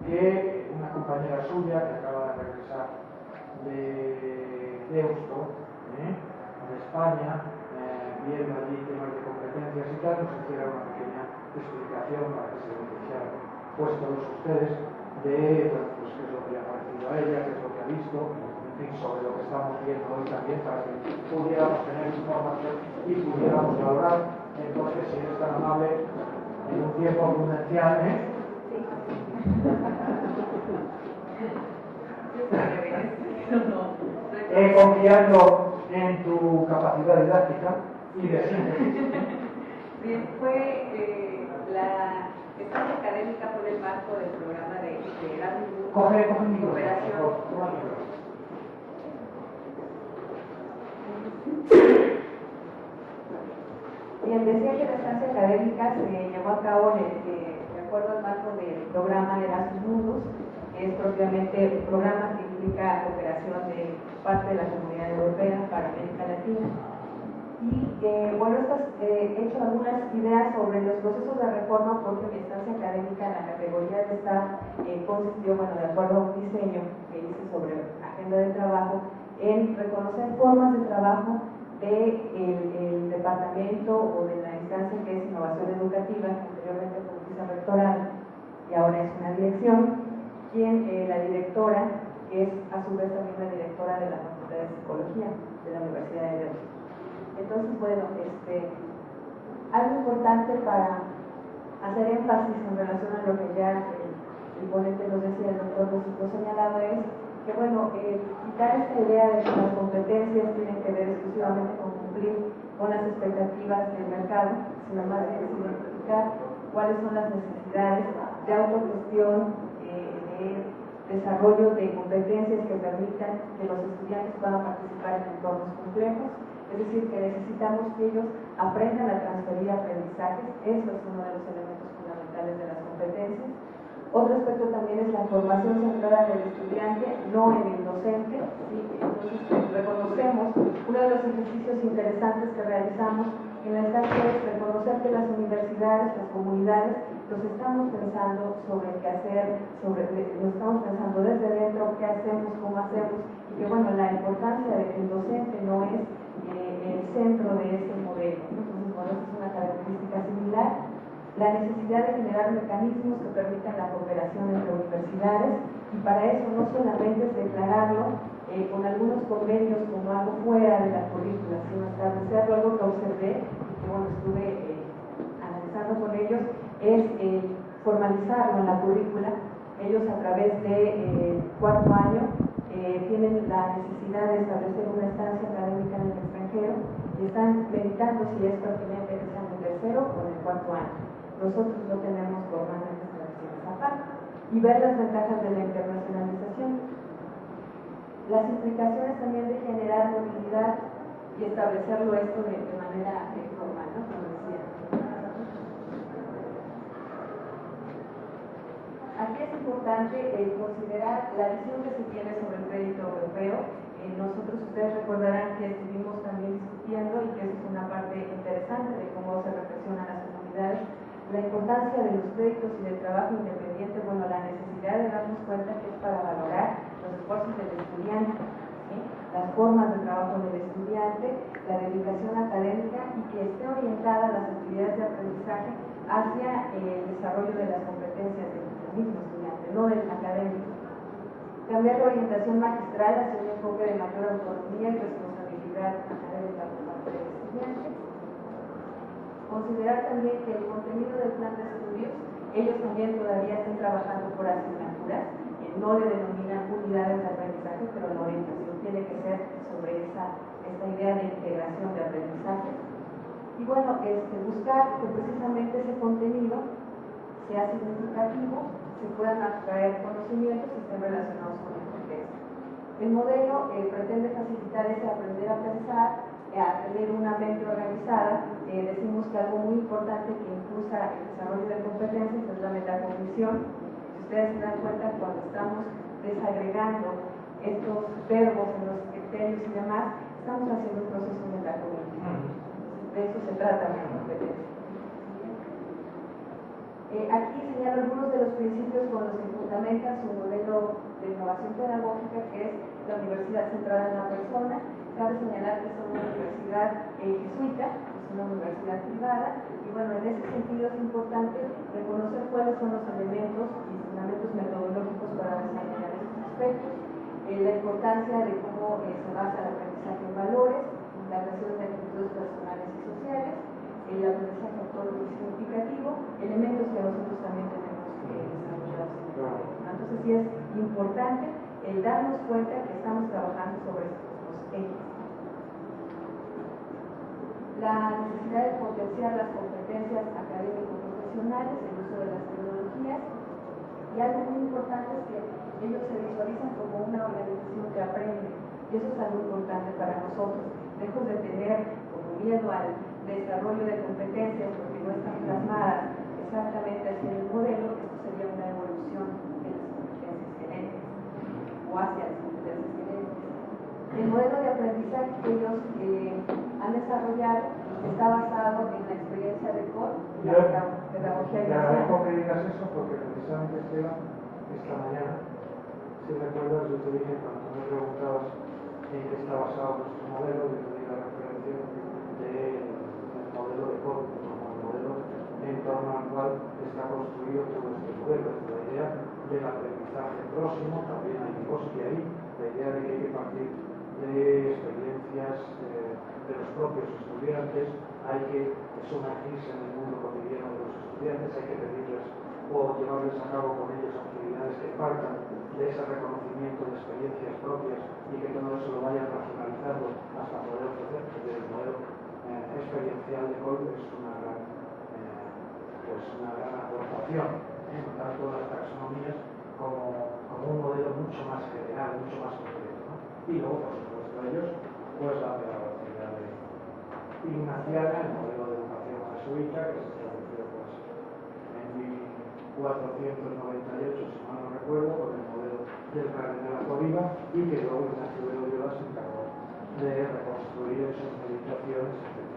que una compañera suya que acaba de regresar de Deusto, de España, viendo allí temas de competencias y tal, nos hiciera una pequeña explicación para que se beneficiaran, pues todos ustedes, de bueno, pues, qué es lo que le ha parecido a ella, qué es lo que ha visto, en fin, sobre lo que estamos viendo hoy también, para que pudiéramos tener información y pudiéramos valorar. Entonces, si eres tan amable, en un tiempo prudencial, confiando en tu capacidad didáctica y de síntesis. Bien, fue la estancia académica por el marco del programa de Erasmus Coge mi Cooperación. Bien, decía que la estancia académica se llevó a cabo de acuerdo al marco del programa Erasmus, que es propiamente un programa que implica cooperación de parte de la Comunidad Europea para América Latina. Y bueno, he hecho algunas ideas sobre los procesos de reforma porque mi estancia académica en la categoría de esta consistió, bueno, de acuerdo a un diseño que hice sobre agenda de trabajo, en reconocer formas de trabajo del departamento o de la instancia que es innovación educativa, que anteriormente fue vicerrectoral y ahora es una dirección, quien la directora, que es a su vez también la directora de la Facultad de Psicología de la Universidad de León. Entonces, bueno, algo importante para hacer énfasis en relación a lo que ya el ponente nos decía, el doctor lo señalaba, es que, bueno, quitar esta idea de que las competencias tienen que ver exclusivamente con cumplir con las expectativas del mercado, sino más bien es identificar cuáles son las necesidades de autogestión, de desarrollo de competencias que permitan que los estudiantes puedan participar en entornos complejos. Es decir, que necesitamos que ellos aprendan a transferir aprendizajes. Eso es uno de los elementos fundamentales de las competencias. Otro aspecto también es la formación centrada en el estudiante, no en el docente. ¿Sí? Entonces, reconocemos, uno de los ejercicios interesantes que realizamos en la estancia es reconocer que las universidades, las comunidades, nos estamos pensando sobre qué hacer, nos estamos pensando desde dentro qué hacemos, cómo hacemos, y que, bueno, la importancia de que el docente no es el centro de este modelo. Entonces, bueno, esta es una característica similar. La necesidad de generar mecanismos que permitan la cooperación entre universidades, y para eso no solamente es declararlo con algunos convenios como algo fuera de la currícula, sino establecerlo. Algo que observé y que, bueno, estuve analizando con ellos, es formalizarlo en la currícula. Ellos, a través de cuarto año, tienen la necesidad de establecer una estancia académica en el extranjero y están meditando si es pertinente que sea en el tercero o en el cuarto año. Nosotros no tenemos formalmente establecido esa parte. Y ver las ventajas de la internacionalización. Las implicaciones también de generar movilidad y establecerlo esto de manera formal, ¿no? Como decía. Aquí es importante considerar la visión que se tiene sobre el crédito europeo. Nosotros, ustedes recordarán que estuvimos también discutiendo, y que eso es una parte interesante de cómo se reflexionan las comunidades, la importancia de los créditos y del trabajo independiente. Bueno, la necesidad de darnos cuenta que es para valorar los esfuerzos del estudiante, ¿sí? Las formas de trabajo del estudiante, la dedicación académica, y que esté orientada a las actividades de aprendizaje hacia el desarrollo de las competencias del mismo estudiante, no del académico. Cambiar la orientación magistral hacia un enfoque de mayor autonomía y responsabilidad académica por parte del estudiante. Considerar también que el contenido del plan de estudios, ellos también todavía están trabajando por asignaturas, no le denominan unidades de aprendizaje, pero la orientación tiene que ser sobre esta idea de integración de aprendizaje. Y bueno, buscar que precisamente ese contenido sea significativo, se puedan abstraer conocimientos y estén relacionados con el contexto. El modelo pretende facilitar ese aprender a pensar, a tener una mente organizada. Decimos que algo muy importante que impulsa el desarrollo de competencias es la metacognición. Si ustedes se dan cuenta, cuando estamos desagregando estos verbos en los criterios y demás, estamos haciendo un proceso metacognitivo. De eso se trata la competencia. Aquí señalo algunos de los principios con los que fundamenta su modelo de innovación pedagógica, que es la universidad centrada en la persona. Cabe señalar que es una universidad jesuita, es una universidad privada, y bueno, en ese sentido es importante reconocer cuáles son los elementos y fundamentos metodológicos importancia de cómo se basa el aprendizaje en valores, la creación de actitudes personales y sociales, el aprendizaje autónomo y significativo, elementos que nosotros también tenemos desarrollados en el modelo. Entonces sí es importante el darnos cuenta que estamos trabajando sobre estos ejes. La necesidad de potenciar las competencias académico-profesionales, el uso de las tecnologías, y algo muy importante es que ellos se visualizan como una organización que aprende, y eso es algo importante para nosotros, lejos de tener como miedo al desarrollo de competencias porque no están plasmadas exactamente hacia el modelo. Esto sería una evolución de las competencias genéticas o hacia las competencias genéticas. El modelo de aprendizaje que ellos han desarrollado está basado en la experiencia de COL y la pedagogía inicial. Te agradezco que digas eso porque precisamente esta mañana, si recuerdas, yo te dije cuando tú me preguntabas en qué está basado nuestro modelo, yo te di la referencia del modelo de COL como el modelo en torno al cual está construido todo este modelo. Es la idea del aprendizaje próximo, también hay Vygotsky ahí, la idea de que hay que partir de experiencias de los propios estudiantes, hay que sumergirse en el mundo cotidiano de los estudiantes, hay que pedirles o llevarles a cabo con ellos actividades que partan de ese reconocimiento de experiencias propias y que todo eso lo vayan racionalizando hasta poder ofrecer, porque el modelo experiencial de COL es una gran aportación, tanto las taxonomías como un modelo mucho más general, mucho más concreto, ¿no? Y luego, por supuesto, ellos, pues la pedagogía ignaciana, el modelo de educación jesuita, que se estableció pues, en 1498, si mal no recuerdo, con el modelo del cardenal Acoriba, y que luego Ignacio de Loyola se encargó de reconstruir en sus meditaciones, etc.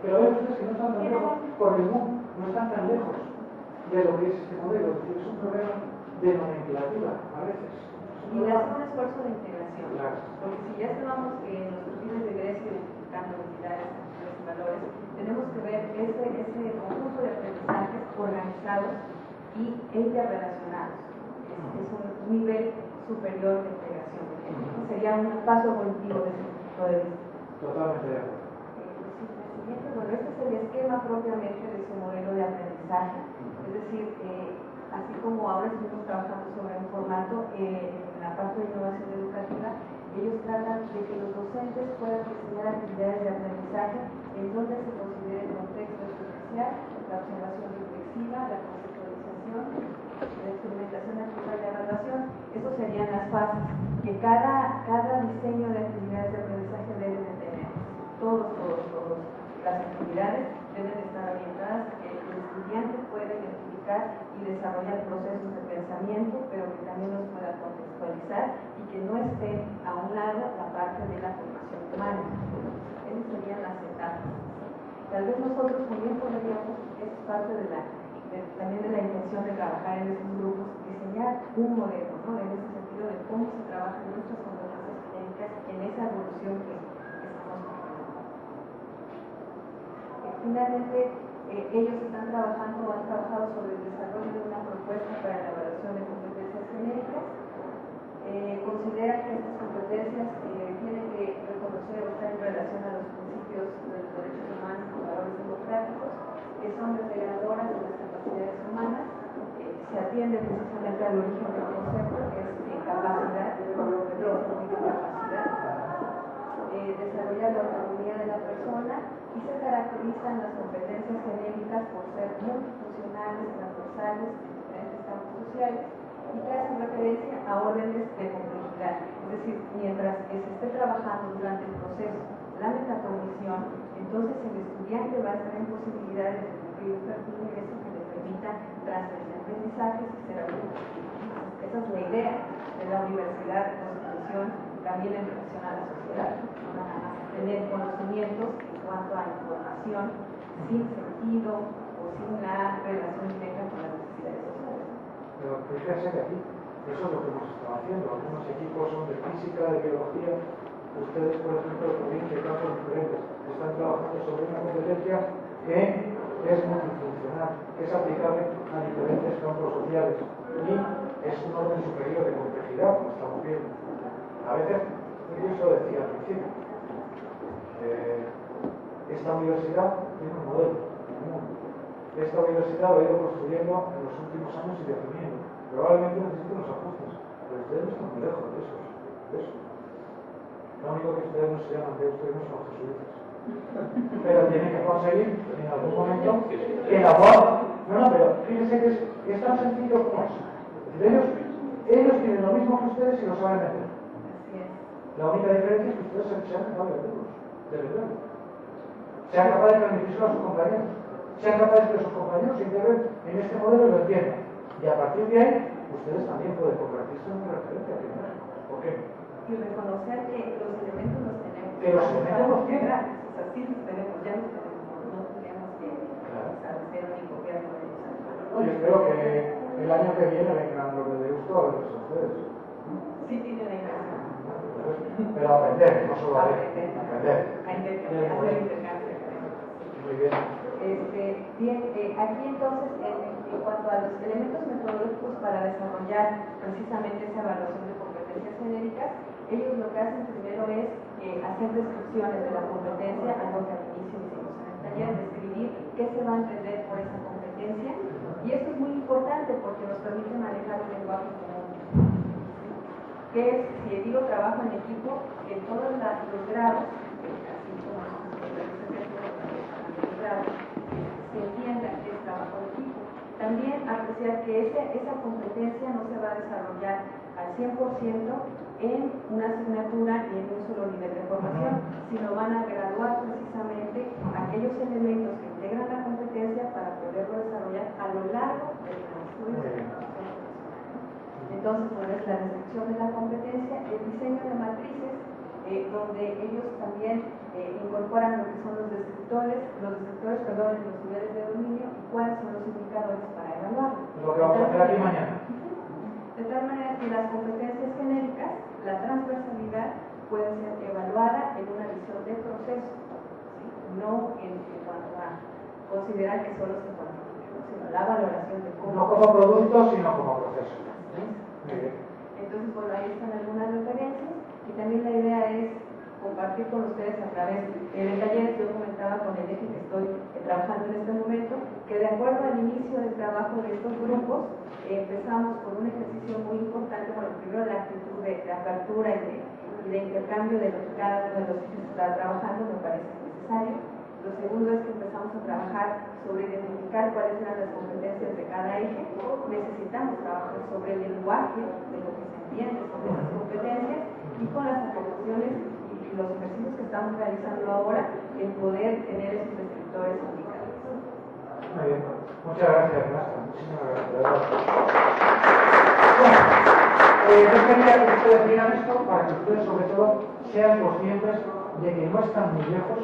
Pero ven ustedes que no están tan lejos, por el mundo, no están tan lejos de lo que es este modelo, es decir, es un problema de nomenclatura a veces. Y le hace un esfuerzo de integración, claro. Porque si ya estábamos en los perfiles de Grecia identificando entidades, y valores, tenemos que ver ese conjunto de aprendizajes organizados e interrelacionados. Es un nivel superior de integración. Sería un paso evolutivo desde ese punto de vista. Totalmente de acuerdo. Bueno, este es el esquema propiamente de su modelo de aprendizaje, es decir, así como ahora estamos trabajando sobre un formato, en la parte de innovación educativa, ellos tratan de que los docentes puedan diseñar actividades de aprendizaje en donde se considere el contexto especial, la observación reflexiva, la conceptualización, la experimentación activa y la evaluación. Esas serían las fases que cada diseño de actividades de aprendizaje debe de tener. Todos. Las actividades deben estar orientadas a que el estudiante pueda identificar y desarrollar procesos de pensamiento, pero que también los pueda contextualizar y que no esté a un lado la parte de la formación humana. Esas serían las etapas. Tal vez nosotros también podríamos, es parte también de la intención de trabajar en estos grupos, diseñar un modelo, ¿no? En ese sentido de cómo se trabajan nuestras competencias técnicas en esa evolución que estamos viviendo. Finalmente, ellos están trabajando o han trabajado sobre el desarrollo de una propuesta para la evaluación de competencias genéricas. Consideran que estas competencias tienen que reconocer o estar en relación a los principios de los derechos humanos y valores democráticos, que son determinadoras de las capacidades humanas. Se atiende precisamente al origen del concepto, que es capacidad, desarrollar la autonomía de la persona, y se caracterizan las competencias genéricas por ser multifuncionales, transversales, en diferentes campos sociales, y que hacen referencia a órdenes de complejidad. Es decir, mientras que se esté trabajando durante el proceso la metacognición, entonces el estudiante va a estar en posibilidades de cumplir un perfil de ingreso que le permita transferir aprendizajes y ser adulto. Esa es la idea de la universidad de constitución también en relación a la sociedad, no nada más tener conocimientos en cuanto a información sin sentido o sin la relación directa con las necesidades sociales. Pero fíjense que aquí, eso es lo que hemos estado haciendo. Algunos equipos son de física, de biología. Ustedes, por ejemplo, también de campos diferentes, están trabajando sobre una competencia que es multifuncional, que es aplicable a diferentes campos sociales y es un orden superior de complejidad, como estamos viendo. A veces, yo eso decía al principio, esta universidad tiene un modelo. Esta universidad lo ha ido construyendo en los últimos años y definiendo. Probablemente necesite unos ajustes, pero ustedes no están muy lejos de eso. Lo único que ustedes no se llaman de ustedes no son jesuitas. Pero tienen que conseguir en algún momento elaborar. No, pero fíjense que es tan sencillo como eso. Ellos tienen lo mismo que ustedes y lo saben meter. La única diferencia es que ustedes sean capaces de verlos, de verlo. Sean capaces de transmitirlo a sus compañeros. Sean capaces de que sus compañeros se integren en este modelo y lo entiendan. Y a partir de ahí, ustedes también pueden convertirse en una referencia aquí en México. ¿Por qué? Y reconocer que los elementos los tenemos. Que los elementos los tienen. O sea, sí los tenemos, ya los tenemos. No tenemos que hacer ni copiar de ellos. No, yo espero que el año que viene vengan los de Deusto a verlos a ustedes. Sí tienen la intención. Pero aprender, no solo a ver. Aprender. A hacer intercambio. Muy bien. Bien, aquí entonces, en cuanto a los elementos metodológicos para desarrollar precisamente esa evaluación de competencias genéricas, ellos lo que hacen primero es hacer descripciones de la competencia, algo que al inicio hicimos en el taller, describir qué se va a entender por esa competencia, y esto es muy importante porque nos permite manejar un lenguaje común. Que es, si digo trabajo en equipo, en todos los grados, así como los grados, se entienda que es trabajo de equipo. También apreciar que esa competencia no se va a desarrollar al 100% en una asignatura y en un solo nivel de formación, sino van a graduar precisamente aquellos elementos que integran la competencia para poderlo desarrollar a lo largo del estudio. Entonces, bueno, es la descripción de la competencia, el diseño de matrices, donde ellos también incorporan lo que son los descriptores, en los niveles de dominio y cuáles son los indicadores para evaluarlo. Es lo que vamos a hacer aquí mañana. De tal manera que las competencias genéricas, la transversalidad, puede ser evaluada en una visión de proceso, ¿sí? No en cuanto a considerar que solo se cuantifica, sino la valoración de cómo. No como producto, sino como proceso. Entonces, bueno, ahí están algunas referencias y también la idea es compartir con ustedes a través del taller que yo comentaba con el eje que estoy trabajando en este momento, que de acuerdo al inicio del trabajo de estos grupos, empezamos con un ejercicio muy importante. Bueno, primero la actitud de apertura y de intercambio de lo que cada uno de los ejes está trabajando me parece necesario. Lo segundo es que empezamos a trabajar sobre identificar cuáles eran las competencias de cada eje. Necesitamos trabajar sobre el lenguaje de lo que se entiende sobre esas competencias y con las aportaciones y los ejercicios que estamos realizando ahora en poder tener esos descriptores indicadores. Muy bien. Muchas gracias, Blasca. Muchísimas gracias. Bueno, yo quería que ustedes vieran esto para que ustedes sobre todo sean conscientes de que no están muy lejos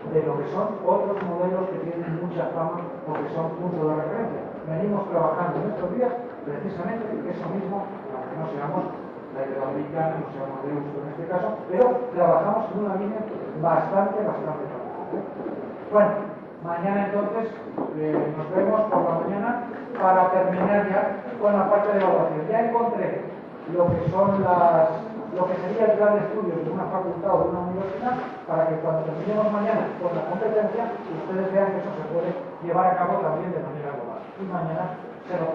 de lo que son otros modelos que tienen mucha fama o que son puntos de referencia. Venimos trabajando en estos días precisamente en eso mismo, aunque no seamos la iberoamericana, no seamos de uso en este caso, pero trabajamos en una línea bastante fácil. Bueno, mañana entonces nos vemos por la mañana para terminar ya con la parte de evaluación. Ya encontré lo que son lo que sería el plan de estudios de una facultad o de una universidad, para que cuando terminemos mañana con la competencia, ustedes vean que eso se puede llevar a cabo también de manera global. Y mañana se lo